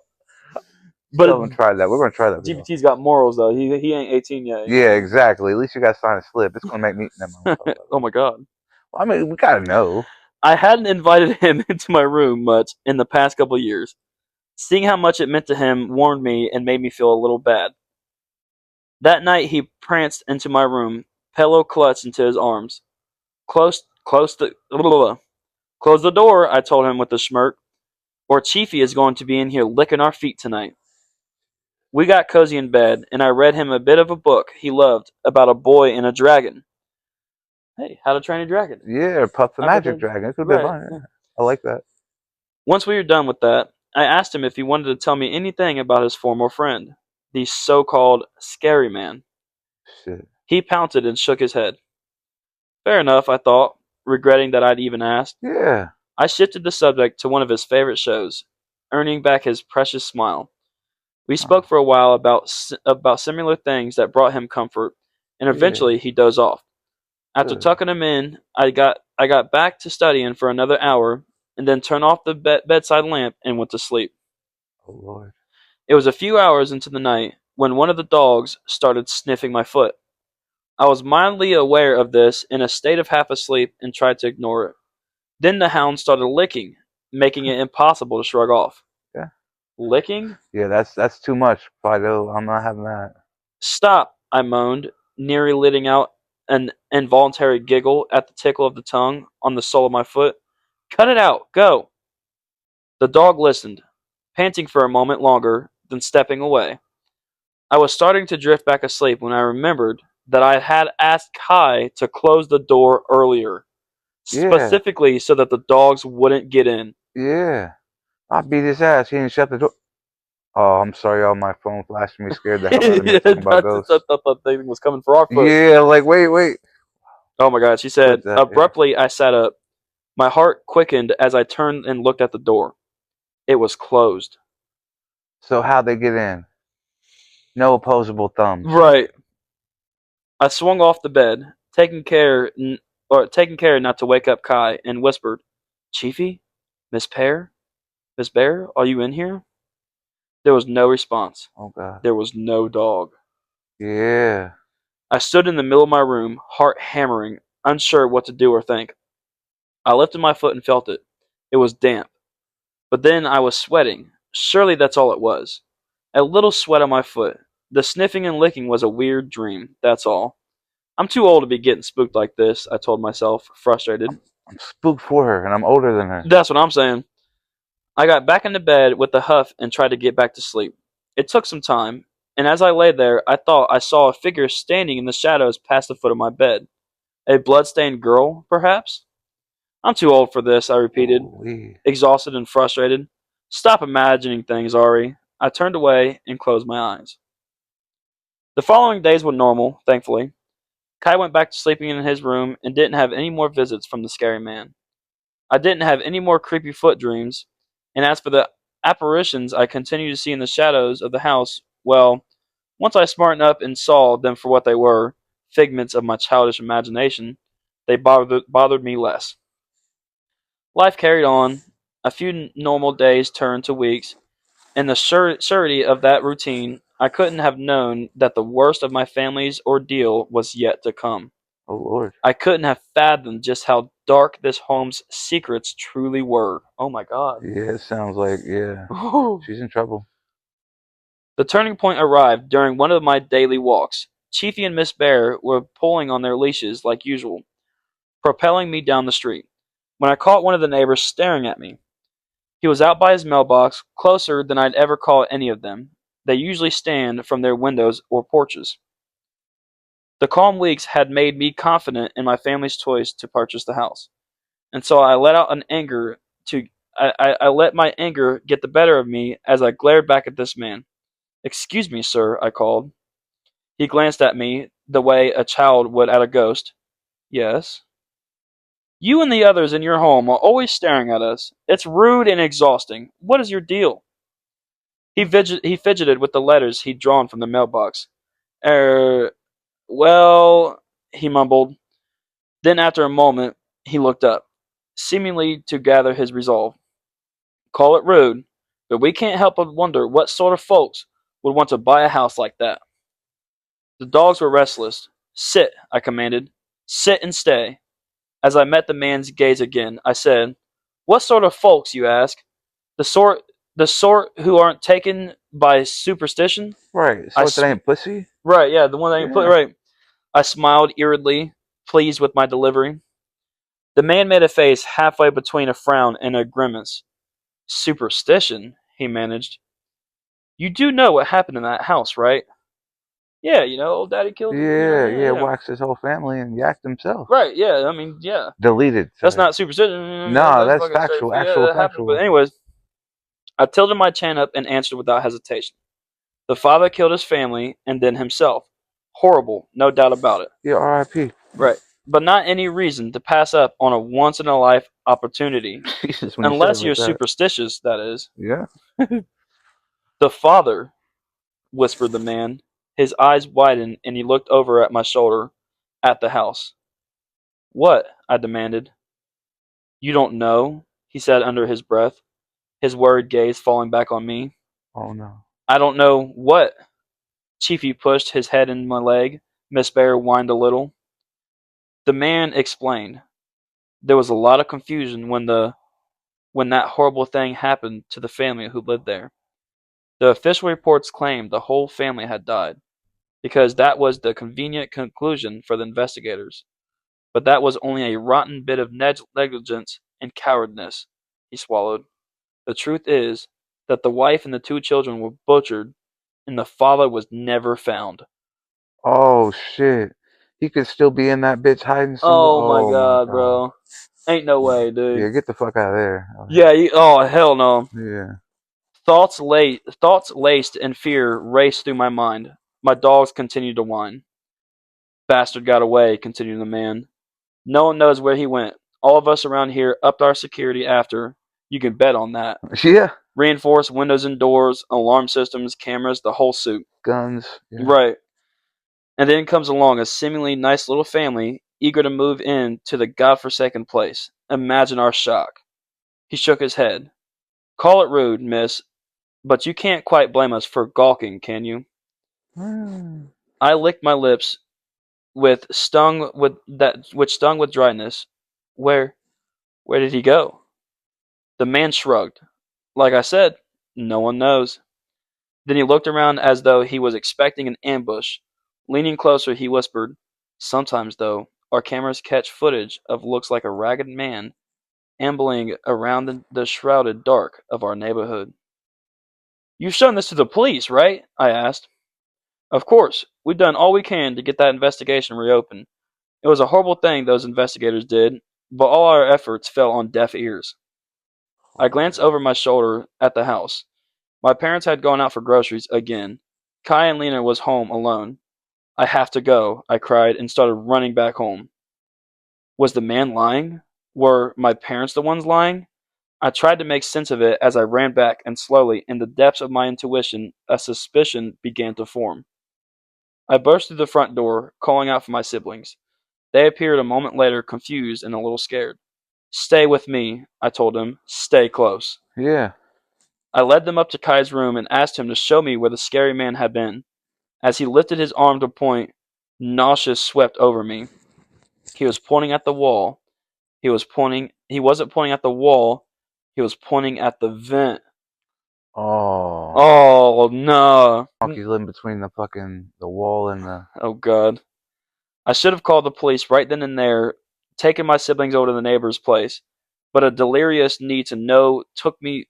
But still haven't tried that. We're gonna try that though. GPT's got morals, though. He ain't 18 yet. Yeah, exactly. At least you got to sign a slip. It's gonna make me. Never mind, we'll talk about Oh that. my god. Well, I mean, we gotta know. I hadn't invited him into my room much in the past couple of years. Seeing how much it meant to him warmed me and made me feel a little bad. That night he pranced into my room, pillow clutched into his arms. Close the close the door, I told him with a smirk, or Chiefy is going to be in here licking our feet tonight. We got cozy in bed, and I read him a bit of a book he loved about a boy and a dragon. Hey, How to Train a Dragon. Yeah, Puff the I bet Magic that, Dragon. It could be right. fun. Yeah. I like that. Once we were done with that, I asked him if he wanted to tell me anything about his former friend, the so-called scary man. Shit. He pouted and shook his head. Fair enough, I thought, regretting that I'd even asked. Yeah. I shifted the subject to one of his favorite shows, earning back his precious smile. We Oh, spoke for a while about similar things that brought him comfort, and yeah. eventually he dozed off. After Good. tucking him in, I got back to studying for another hour, and then turned off the bedside lamp and went to sleep. Oh Lord. It was a few hours into the night when one of the dogs started sniffing my foot. I was mildly aware of this in a state of half asleep and tried to ignore it. Then the hound started licking, making it impossible to shrug off. Yeah. Licking? Yeah. That's too much, Fido. I'm not having that. Stop, I moaned, nearly letting out an involuntary giggle at the tickle of the tongue on the sole of my foot. Cut it out, go! The dog listened, panting for a moment longer, then stepping away. I was starting to drift back asleep when I remembered that I had asked Kai to close the door earlier, Yeah. specifically so that the dogs wouldn't get in. Yeah. I beat his ass. He didn't shut the door. Oh, I'm sorry, y'all. My phone flashed me, scared the hell out of me. Talking about That's just, I ghosts. thought that thing was coming for our foot. Yeah, like wait. Oh my god, she Quit said. that. Yeah. Abruptly, I sat up. My heart quickened as I turned and looked at the door. It was closed. So how they get in? No opposable thumbs. Right. I swung off the bed, taking care not to wake up Kai, and whispered, "Chiefy, Miss Pear, Miss Bear, are you in here?" There was no response. Oh God. There was no dog. Yeah. I stood in the middle of my room, heart hammering, unsure what to do or think. I lifted my foot and felt it. It was damp. But then I was sweating. Surely that's all it was. A little sweat on my foot. The sniffing and licking was a weird dream, that's all. I'm too old to be getting spooked like this, I told myself, frustrated. I'm spooked for her, and I'm older than her. That's what I'm saying. I got back into bed with a huff and tried to get back to sleep. It took some time, and as I lay there, I thought I saw a figure standing in the shadows past the foot of my bed. A blood-stained girl, perhaps? I'm too old for this, I repeated, Ooh-wee. exhausted and frustrated. Stop imagining things, Ari. I turned away and closed my eyes. The following days were normal, thankfully. Kai went back to sleeping in his room and didn't have any more visits from the scary man. I didn't have any more creepy foot dreams, and as for the apparitions I continued to see in the shadows of the house, well, once I smartened up and saw them for what they were, figments of my childish imagination, they bothered me less. Life carried on. A few normal days turned to weeks. In the surety of that routine, I couldn't have known that the worst of my family's ordeal was yet to come. Oh Lord. I couldn't have fathomed just how dark this home's secrets truly were. Oh my god. Yeah, it sounds like she's in trouble. The turning point arrived during one of my daily walks. Chiefy and Miss Bear were pulling on their leashes like usual, propelling me down the street, when I caught one of the neighbors staring at me. He was out by his mailbox, closer than I'd ever caught any of them. They usually stand from their windows or porches. The calm weeks had made me confident in my family's choice to purchase the house, and so I let out an anger to I let my anger get the better of me as I glared back at this man. "Excuse me, sir," I called. He glanced at me the way a child would at a ghost. "Yes." "You and the others in your home are always staring at us. It's rude and exhausting. What is your deal?" He fidgeted with the letters he'd drawn from the mailbox. Er, well, he mumbled. Then, after a moment, he looked up, seemingly to gather his resolve. "Call it rude, but we can't help but wonder what sort of folks would want to buy a house like that." The dogs were restless. "Sit," I commanded. "Sit and stay." As I met the man's gaze again, I said, "What sort of folks, you ask? The sort the sort who aren't taken by superstition?" Right. I So that ain't pussy? Right, yeah, the one that you put Yeah. right. I smiled irritably, pleased with my delivery. The man made a face halfway between a frown and a grimace. "Superstition," he managed. "You do know what happened in that house, right?" "Yeah, old daddy killed him. Yeah, Yeah, yeah, yeah. waxed his whole family and yacked himself. Right, yeah, I mean, yeah. Deleted, That's sorry. not superstition. No, That's that's fucking straight. factual, Yeah, actual that happened. But factual. anyways, I tilted my chin up and answered without hesitation. The father killed his family and then himself. Horrible, no doubt about it. Yeah, R.I.P. Right. But not any reason to pass up on a once in a life opportunity. Jesus, when you said it Unless you're like that. superstitious, that is. Yeah. "The father," whispered the man. His eyes widened and he looked over at my shoulder, at the house. "What?" I demanded. "You don't know?" he said under his breath, his worried gaze falling back on me. Oh no. "I don't know what." Chiefy pushed his head in my leg. Miss Bear whined a little. The man explained. There was a lot of confusion when that horrible thing happened to the family who lived there. The official reports claimed the whole family had died, because that was the convenient conclusion for the investigators. But that was only a rotten bit of negligence and cowardice. He swallowed. The truth is that the wife and the two children were butchered, and the father was never found. Oh shit. He could still be in that bitch hiding somewhere. Oh my Oh my god, god. bro. Ain't no Yeah. way, dude. Yeah, get the fuck out of there. Yeah, oh hell no. Yeah. Thoughts laced in fear raced through my mind. My dogs continued to whine. "Bastard got away," continued the man. "No one knows where he went. All of us around here upped our security after. You can bet on that. Yeah. Reinforced windows and doors, alarm systems, cameras, the whole suit." Guns. Yeah. Right. And then comes along a seemingly nice little family, eager to move in to the godforsaken place. Imagine our shock. He shook his head. "Call it rude, miss, but you can't quite blame us for gawking, can you?" Hmm. I licked my lips which stung with dryness. Where where did he go?" The man shrugged. "Like I said, no one knows." Then he looked around as though he was expecting an ambush. Leaning closer, he whispered, "Sometimes, though, our cameras catch footage of looks like a ragged man ambling around the shrouded dark of our neighborhood." "You've shown this to the police, right?" I asked. "Of course. We've done all we can to get that investigation reopened. It was a horrible thing those investigators did, but all our efforts fell on deaf ears." I Oh glanced over my shoulder at the house. My parents had gone out for groceries again. Kai and Lena was home alone. I have to go, I cried and started running back home. Was the man lying? Were my parents the ones lying? I tried to make sense of it as I ran back, and slowly, in the depths of my intuition, a suspicion began to form. I burst through the front door, calling out for my siblings. They appeared a moment later, confused and a little scared. Stay with me, I told them. Stay close. Yeah. I led them up to Kai's room and asked him to show me where the scary man had been. As he lifted his arm to point, nausea swept over me. He was pointing at the wall. He wasn't pointing at the wall. He was pointing at the vent. Oh. Oh, no. He's in between the wall and the. Oh, God. I should have called the police right then and there, taken my siblings over to the neighbor's place, but a delirious need to know took me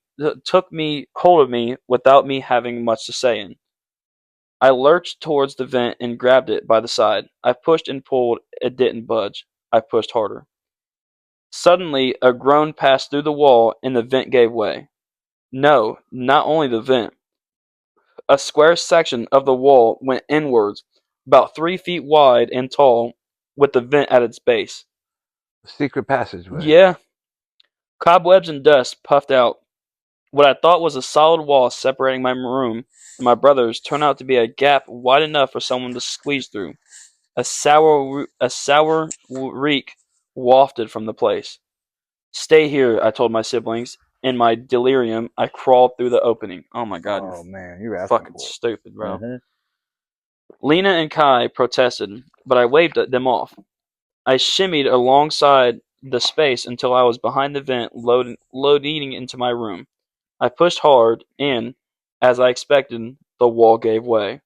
hold of me without me having much to say in. I lurched towards the vent and grabbed it by the side. I pushed and pulled, it didn't budge. I pushed harder. Suddenly, a groan passed through the wall and the vent gave way. No, not only the vent. A square section of the wall went inwards, about 3 feet wide and tall, with the vent at its base. Secret passageway. Yeah. Cobwebs and dust puffed out. What I thought was a solid wall separating my room and my brother's turned out to be a gap wide enough for someone to squeeze through. A sour reek wafted from the place. Stay here, I told my siblings. In my delirium, I crawled through the opening. Oh my god, Oh man, you're asking fucking for it. stupid, bro. Mm-hmm. Lena and Kai protested, but I waved them off. I shimmied alongside the space until I was behind the vent, loading into my room. I pushed hard, and, as I expected, the wall gave way.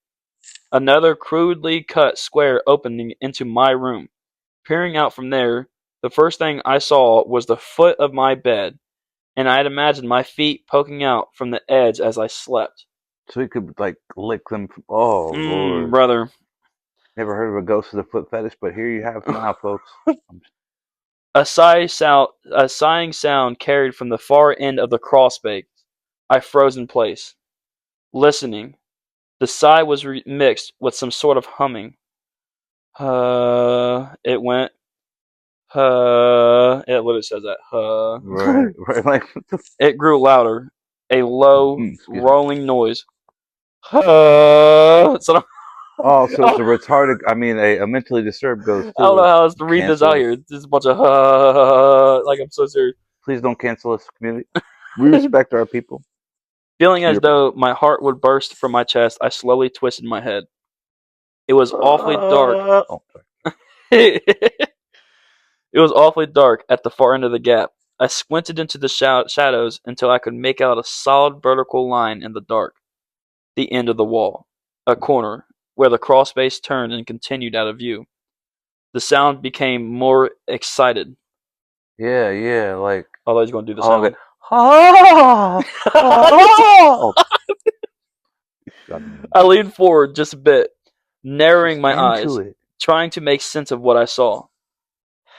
Another crudely cut square opening into my room. Peering out from there, the first thing I saw was the foot of my bed, and I had imagined my feet poking out from the edge as I slept. So he could like lick them. Oh Lord, Brother. never heard of a ghost with a foot fetish, but here you have now, folks. A sighing sound carried from the far end of the crawl space. I froze in place, listening. The sigh was mixed with some sort of humming. It went. It literally says that. Right, right, like. It grew louder, a low, Excuse me. rolling noise. So Oh, so it's a retarded. I mean, a mentally disturbed ghost I don't know too. how else to read this out Cancel. here. There's a bunch of like I'm so serious. Please don't cancel us, community. We respect our people. Feeling as though my heart would burst from my chest, I slowly twisted my head. It was awfully dark. Oh, It was awfully dark at the far end of the gap. I squinted into the shadows until I could make out a solid vertical line in the dark. The end of the wall. A corner, where the crawl space turned and continued out of view. The sound became more excited. yeah, yeah, like. I thought he was going to do the Oh, sound. okay. Oh, oh. I leaned forward just a bit, narrowing Just my into eyes, it. trying to make sense of what I saw.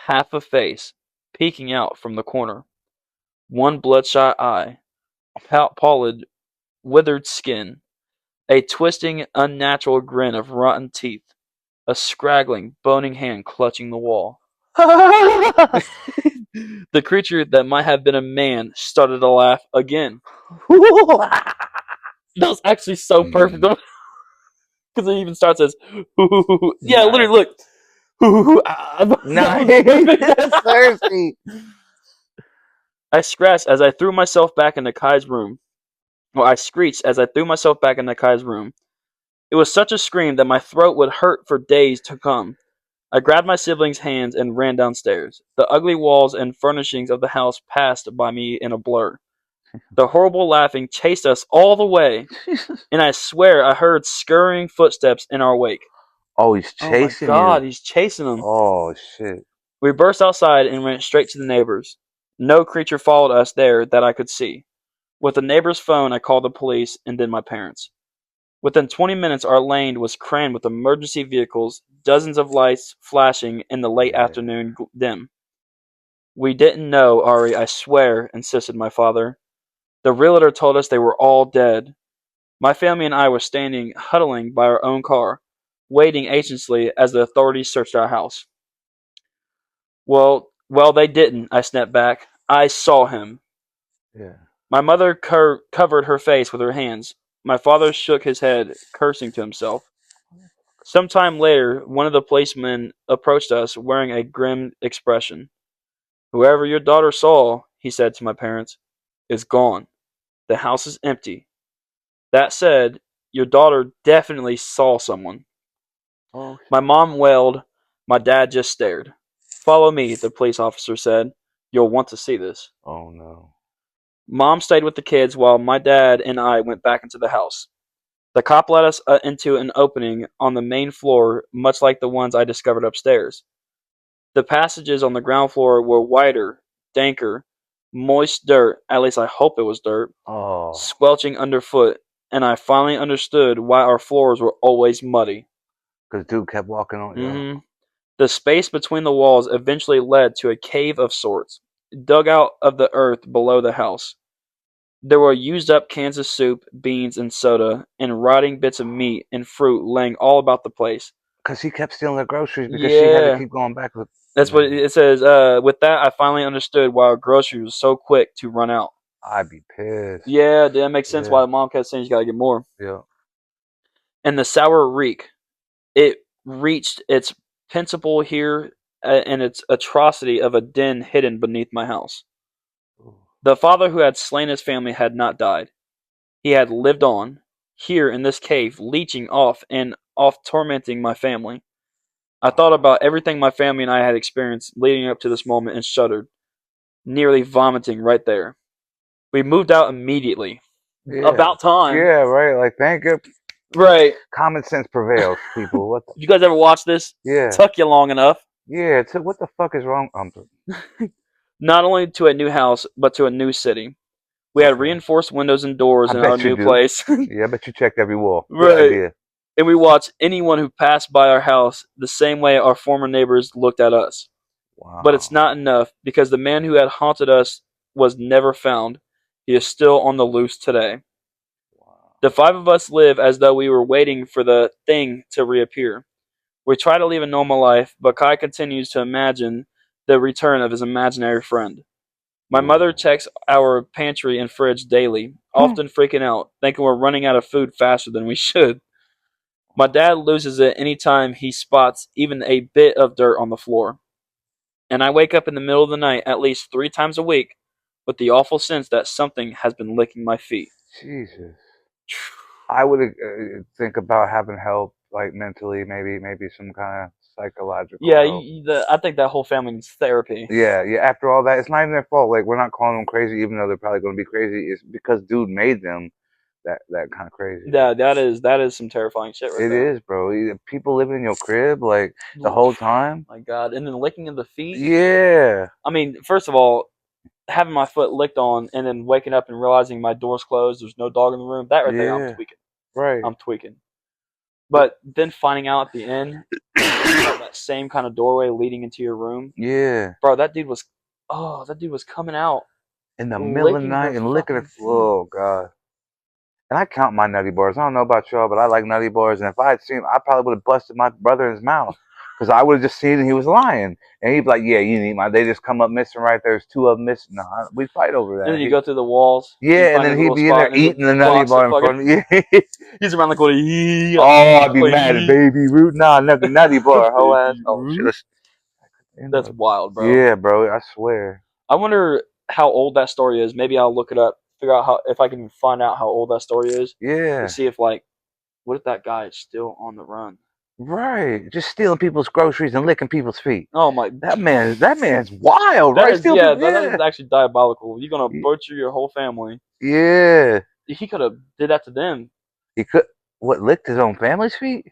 Half a face, peeking out from the corner. One bloodshot eye, pallid, withered skin, a twisting, unnatural grin of rotten teeth, a scraggling, boning hand clutching the wall. The creature that might have been a man started to laugh again. That was actually so perfect. Because it even starts as, yeah, literally, look. Nice. Thirsty. I scratched as I threw myself back into Kai's room. Well, I screeched as I threw myself back into Kai's room. It was such a scream that my throat would hurt for days to come. I grabbed my siblings' hands and ran downstairs. The ugly walls and furnishings of the house passed by me in a blur. The horrible laughing chased us all the way, and I swear I heard scurrying footsteps in our wake. Oh, he's Oh my chasing god, you. he's chasing them. Oh shit. We burst outside and went straight to the neighbors. No creature followed us there that I could see. With the neighbor's phone, I called the police and then my parents. Within 20 minutes, our lane was crammed with emergency vehicles, dozens of lights flashing in the late afternoon dim. We didn't know, Ari, I swear, insisted my father. The realtor told us they were all dead. My family and I were standing, huddling by our own car. waiting anxiously as the authorities searched our house. Well, they didn't, I snapped back. I saw him. Yeah. My mother covered her face with her hands. My father shook his head, cursing to himself. Some time later, one of the policemen approached us wearing a grim expression. Whoever your daughter saw, he said to my parents, is gone. The house is empty. That said, your daughter definitely saw someone. Oh My shit. mom wailed. My dad just stared. Follow me, the police officer said. You'll want to see this. Oh no. Mom stayed with the kids while my dad and I went back into the house. The cop led us into an opening on the main floor, much like the ones I discovered upstairs. The passages on the ground floor were wider, danker, moist dirt, at least I hope it was dirt, Oh. squelching underfoot, and I finally understood why our floors were always muddy. Because dude kept walking on. Yo. The space between the walls eventually led to a cave of sorts, dug out of the earth below the house. There were used up cans of soup, beans, and soda, and rotting bits of meat and fruit laying all about the place. Because he kept stealing the groceries because she had to Yeah, keep going back with. that's what Man, it says. With that, I finally understood why our groceries were so quick to run out. I'd be pissed. Yeah, that makes sense Yeah. why mom kept saying you gotta get more. Yeah. And the sour reek, it reached its principle here and its atrocity of a den hidden beneath my house. Ooh. The father who had slain his family had not died. He had lived on, here in this cave, leeching off and off tormenting my family. I thought Wow. about everything my family and I had experienced leading up to this moment and shuddered, nearly vomiting right there. We moved out immediately. Yeah. About time. Yeah. Right. Like, thank you. Right. Common sense prevails, people. What the? You guys ever watch this? Yeah. Took you long enough. Yeah. What the fuck is wrong? Not only to a new house, but to a new city. We had Okay. reinforced windows and doors I in our bet you new do. place. Yeah. I bet you checked every wall. Good Right. idea. And we watched anyone who passed by our house the same way our former neighbors looked at us. But it's Wow. not enough because the man who had haunted us was never found. He is still on the loose today. Wow. The five of us live as though we were waiting for the thing to reappear. We try to live a normal life, but Kai continues to imagine the return of his imaginary friend. My mother Ooh. checks our pantry and fridge daily, often freaking out, thinking we're running out of food faster than we should. My dad loses it any time he spots even a bit of dirt on the floor. And I wake up in the middle of the night at least 3 times a week with the awful sense that something has been licking my feet. Jesus. I would think about having help, like mentally, maybe some kind of psychological Yeah, help. I think that whole family needs therapy. Yeah, yeah. After all that, it's not even their fault. Like, we're not calling them crazy, even though they're probably going to be crazy. It's because dude made them that kind of crazy. Yeah, that is some terrifying shit right It there. is, bro. People living in your crib like the whole time. My God, and then licking of the feet. Yeah, I mean, first of all, having my foot licked on and then waking up and realizing my door's closed, there's no dog in the room. That right there, I'm yeah, tweaking. right. I'm tweaking. But then finding out at the end that same kind of doorway leading into your room, Yeah, bro, that dude was coming out in the middle of the licking night her and licking it. fucking feet. Oh god. And I count my nutty bars. I don't know about y'all, but I like nutty bars. And if I had seen, I probably would have busted my brother in his mouth because I would have just seen and he was lying. And he'd be like, "Yeah, you didn't eat my." They just come up missing right there. There's two of them missing. No, we'd fight over And that. then you go through the walls and you Yeah, and find his then he'd little be in spot there and there's a eating the nutty box of bar in fucking. front of me. He's around like, what? Oh, I'd be mad at baby root. Nah, nutty bar, whole ass. Baby Oh shit. Ruth. That's wild, bro. Yeah, bro. I swear. I wonder how old that story is. Maybe I'll look it up, figure out how if I can find out how old that story is, to Yeah. see if like, what if that guy is still on the run? Right. Just stealing people's groceries and licking people's feet. Oh my, That man's wild, that right? is Stealing yeah, people. that is Yeah. actually diabolical. You're gonna butcher your whole family. Yeah. He could have did that to them. He could. What, licked his own family's feet?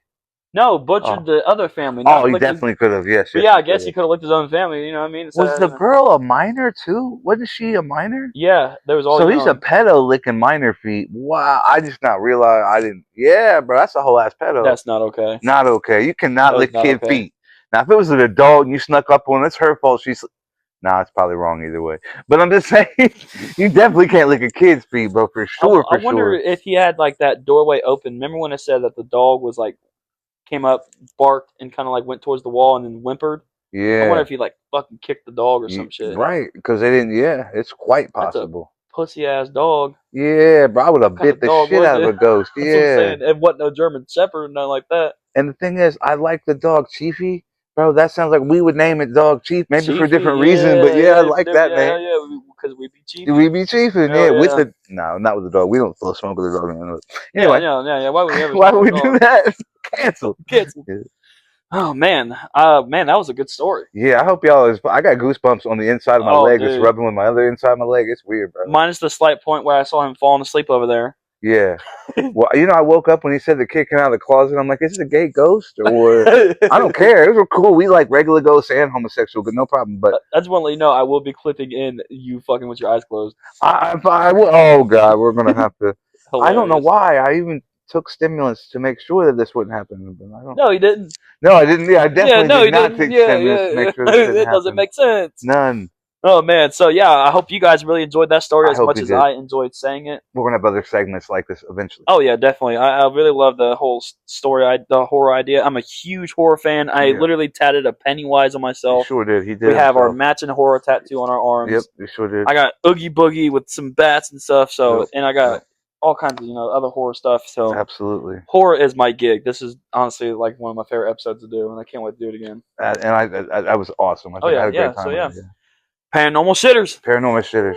No, butchered Oh. the other family, Oh, not he licked his. definitely could have. Yes, But yes, yeah, he I guess could he have. could have licked his own family. You know what I mean? Instead Was of, the girl a minor too? Wasn't she a minor? yeah, they was all So he's a young. pedo licking minor feet. Wow, I just not realize. I didn't. Yeah, bro, that's a whole ass pedo. That's not okay. Not okay. You cannot That is lick not kid okay. feet. Now, if it was an adult and you snuck up on, it's her fault. She's. Nah, it's probably wrong either way. But I'm just saying, you definitely can't lick a kid's feet, bro. For I, sure, I for wonder sure. if he had like that doorway open. Remember when I said that the dog was like came up, barked, and kind of like went towards the wall and then whimpered. I wonder Yeah. if he like fucking kicked the dog or some shit. Right, because they didn't. Yeah, it's quite That's a possible. pussy ass dog. Yeah, bro, I would What have kind bit of the dog shit was out of it? a ghost. That's what I'm Yeah. saying. It wasn't no German Shepherd or nothing like that. And the thing is, I like the dog Chiefy. Bro, that sounds like we would name it Dog Chief, maybe for a Chiefy, different reason, but yeah, yeah, I yeah, for like different, that yeah, hell name. yeah, because we be We Chiefy. be chiefing, Hell yeah, with yeah. the no, not with the dog. We don't blow smoke with the dog. Yeah, Anyway, yeah, yeah, yeah. Why would we ever why smoke would with we a do dog? that? Cancel. Kids. Yeah. Oh man, man, that was a good story. Yeah, I hope y'all is. I got goosebumps on the inside of my Oh, leg, just dude. rubbing with my other inside of my leg. It's weird, bro. Minus the slight point where I saw him falling asleep over there. Yeah. Well, I woke up when he said the kid came out of the closet. I'm like, is it a gay ghost or? I don't care. It was cool. We like regular ghosts and homosexual, but no problem. But I just want to let you know I will be clipping in you fucking with your eyes closed. I will. Oh God, we're gonna have to. I don't know Hilarious. why. I even took stimulants to make sure that this wouldn't happen. But I don't. No, he didn't. No, I didn't. Yeah, I Yeah, definitely no, did he not didn't. take Yeah, stimulants yeah, to yeah. make sure this didn't It doesn't happen. make sense. None. Oh man, so yeah, I hope you guys really enjoyed that story I as hope much you as did. I enjoyed saying it. We're gonna have other segments like this eventually. Oh yeah, definitely. I really love the whole story, the horror idea. I'm a huge horror fan. I Yeah. literally tatted a Pennywise on He myself. sure did. He did. We have our himself. matching horror tattoo on our arms. Yep, he sure did. I got Oogie Boogie with some bats and stuff. So, Yep, and I got yep. all kinds of other horror stuff. So, Absolutely. horror is my gig. This is honestly like one of my favorite episodes to do, and I can't wait to do it again. And I was awesome. I Oh think I yeah, had a yeah. great time So with yeah, it. Yeah. paranormal shitters. Paranormal shitters.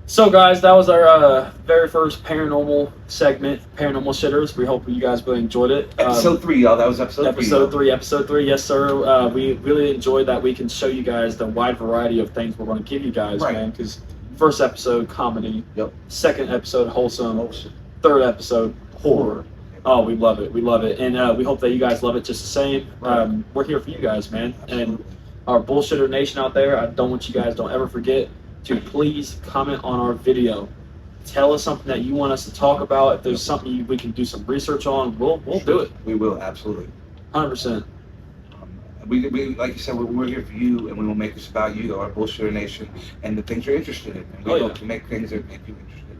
So guys, that was our very first paranormal segment, paranormal shitters. We hope you guys really enjoyed it. Episode 3, y'all. That was episode 3. Episode 3, yes sir. We really enjoyed that we can show you guys the wide variety of things we're going to give you guys, Right. man. Because first episode comedy, Yep. second episode wholesome, third episode horror. Oh, we love it, and we hope that you guys love it just the same. Right. We're here for you guys, man, and our Bullshitter Nation out there. I don't want you guys don't ever forget to please comment on our video. Tell us something that you want us to talk about. If there's something we can do some research on, we'll do it. We will, absolutely. 100%. We like you said, we're here for you, and we will make this about you, our Bullshitter Nation, and the things you're interested in. And we hope to make things that make you interested.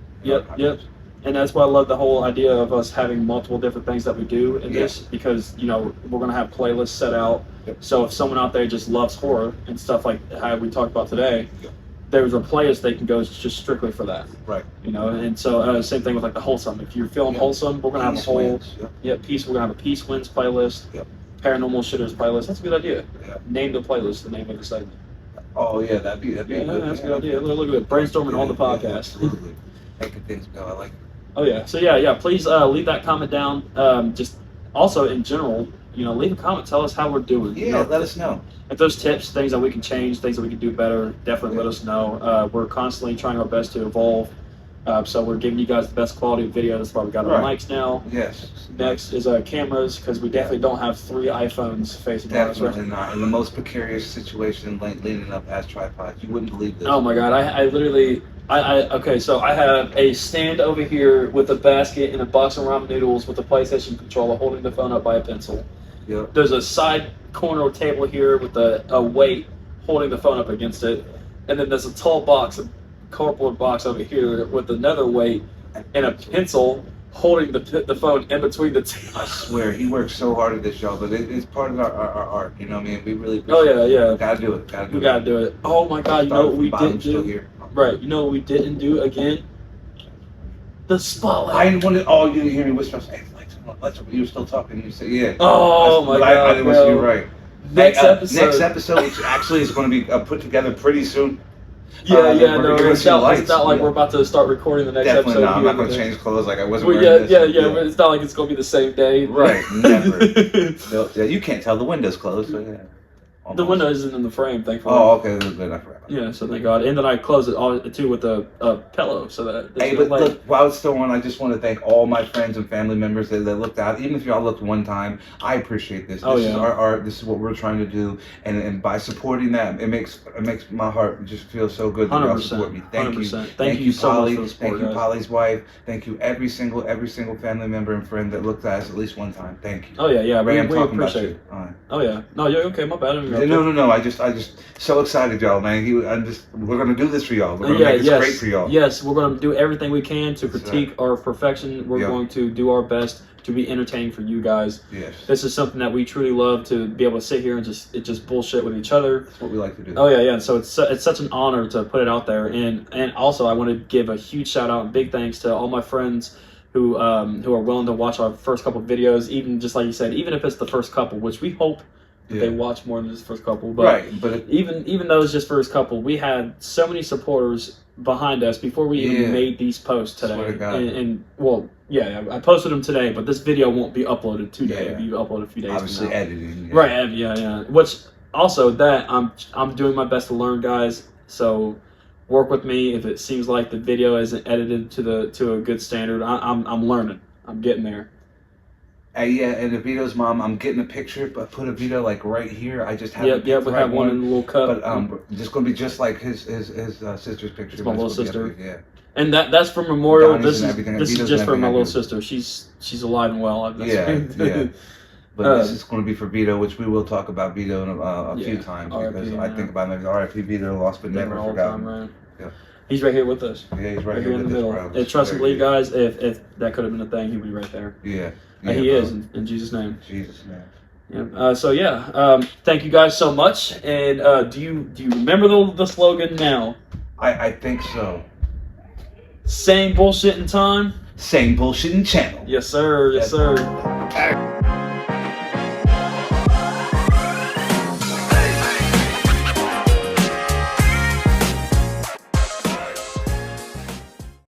Yep. And that's why I love the whole idea of us having multiple different things that we do in Yeah. this, because we're gonna have playlists set out. Yep. So if someone out there just loves horror and stuff like how we talked about today, Yep. there's a playlist they can go just strictly for that. Right. And so same thing with like the wholesome. If you're feeling wholesome, we're gonna have a Peace whole wins. Yep. peace. We're gonna have a peace wins playlist. Yep. Paranormal shitters playlist. That's a good idea. Yep. Name the playlist. The name of the segment. Oh yeah, that'd be good. That's a good idea. Look at it. Brainstorming on the podcast. Yeah, absolutely. Making things go. I like it. Oh yeah. So yeah. Please leave that comment down. Just also in general, leave a comment. Tell us how we're doing. Yeah, let us know. If there's tips, things that we can change, things that we can do better, definitely let us know. We're constantly trying our best to evolve. So we're giving you guys the best quality of video. That's why we got our mics now. Yes. Next is cameras, because we definitely don't have 3 iPhones facing us. Definitely not. In the most precarious situation, leaning up as tripods. You wouldn't believe this. Oh my god, I literally, okay, so I have a stand over here with a basket and a box of ramen noodles with a PlayStation controller holding the phone up by a pencil. Yep. There's a side corner table here with a weight holding the phone up against it. And then there's a tall box, a cardboard box over here with another weight and a pencil holding the phone in between the two. I swear, he works so hard at this, y'all, but it's part of our art, you know what I mean? We really Oh yeah. Gotta do it. We gotta do it. Oh my god, you know what we didn't do? Here. Right, you know what we didn't do again? The spotlight. I didn't want to. Oh, you didn't hear me whisper. I was like, hey, you were still talking. You said, yeah. Oh my god. I didn't listen. You're right. Next episode, which actually is going to be put together pretty soon. No, it's not like we're about to start recording the next Definitely episode. Not. I'm not going to change clothes like I wasn't wearing this. Yeah. It's not like it's going to be the same day. Right, never. Yeah, you can't tell the window's closed. So yeah. The window isn't in the frame, thankfully. Oh, okay. Then I forgot. Yeah, so thank God. And then I close it all too with a pillow, so that. Hey, but look, while it's still on, I just want to thank all my friends and family members that looked out. Even if y'all looked one time, I appreciate this. This is our art. This is what we're trying to do, and by supporting that, it makes my heart just feel so good that y'all support me. Thank you. Thank you so Polly. much for the support, Thank you, guys. Polly's wife. Thank you, every single family member and friend that looked at us at least one time. Thank you. Oh yeah. Ray, I'm we talking appreciate about it. you. All right. Oh yeah. No, you're okay. My bad. No. I just so excited, y'all, man. We're gonna do this for y'all. We're gonna make this great for y'all. Yes, we're gonna do everything we can to critique our perfection. We're going to do our best to be entertaining for you guys. Yes. This is something that we truly love, to be able to sit here and just bullshit with each other. That's what we like to do. Oh yeah. So it's such an honor to put it out there, and also I want to give a huge shout out and big thanks to all my friends who are willing to watch our first couple of videos, even just like you said, even if it's the first couple, which we hope that they watch more than just the first couple. But even though it's just first couple, we had so many supporters behind us before we even made these posts today. Swear to God. And well, yeah, I posted them today, but this video won't be uploaded today. It'll be uploaded a few days. Obviously, editing. Yeah. Right? Yeah. Which also that I'm doing my best to learn, guys. So work with me if it seems like the video isn't edited to a good standard. I'm learning. I'm getting there. And the Vito's mom, I'm getting a picture, but put a Vito like right here. I just have we have one in the little cup. But just gonna be just like his sister's picture. It's my little sister. Yeah. And that's for memorial. This Vito's is just for my little sister. She's alive and well. Yeah. But this is going to be for Vito, which we will talk about Vito in a few times, because I think about maybe R.I.P. Vito, lost but never forgotten. Right? Yeah. He's right here with us. Yeah, he's right here in the middle. And trust and believe, guys, if that could have been a thing, he'd be right there. Yeah. And he is, in Jesus' name. Jesus' name. Yeah. Thank you guys so much. And do you remember the slogan now? I think so. Same bullshitting time. Same bullshitting channel. Yes, sir. Yes, sir.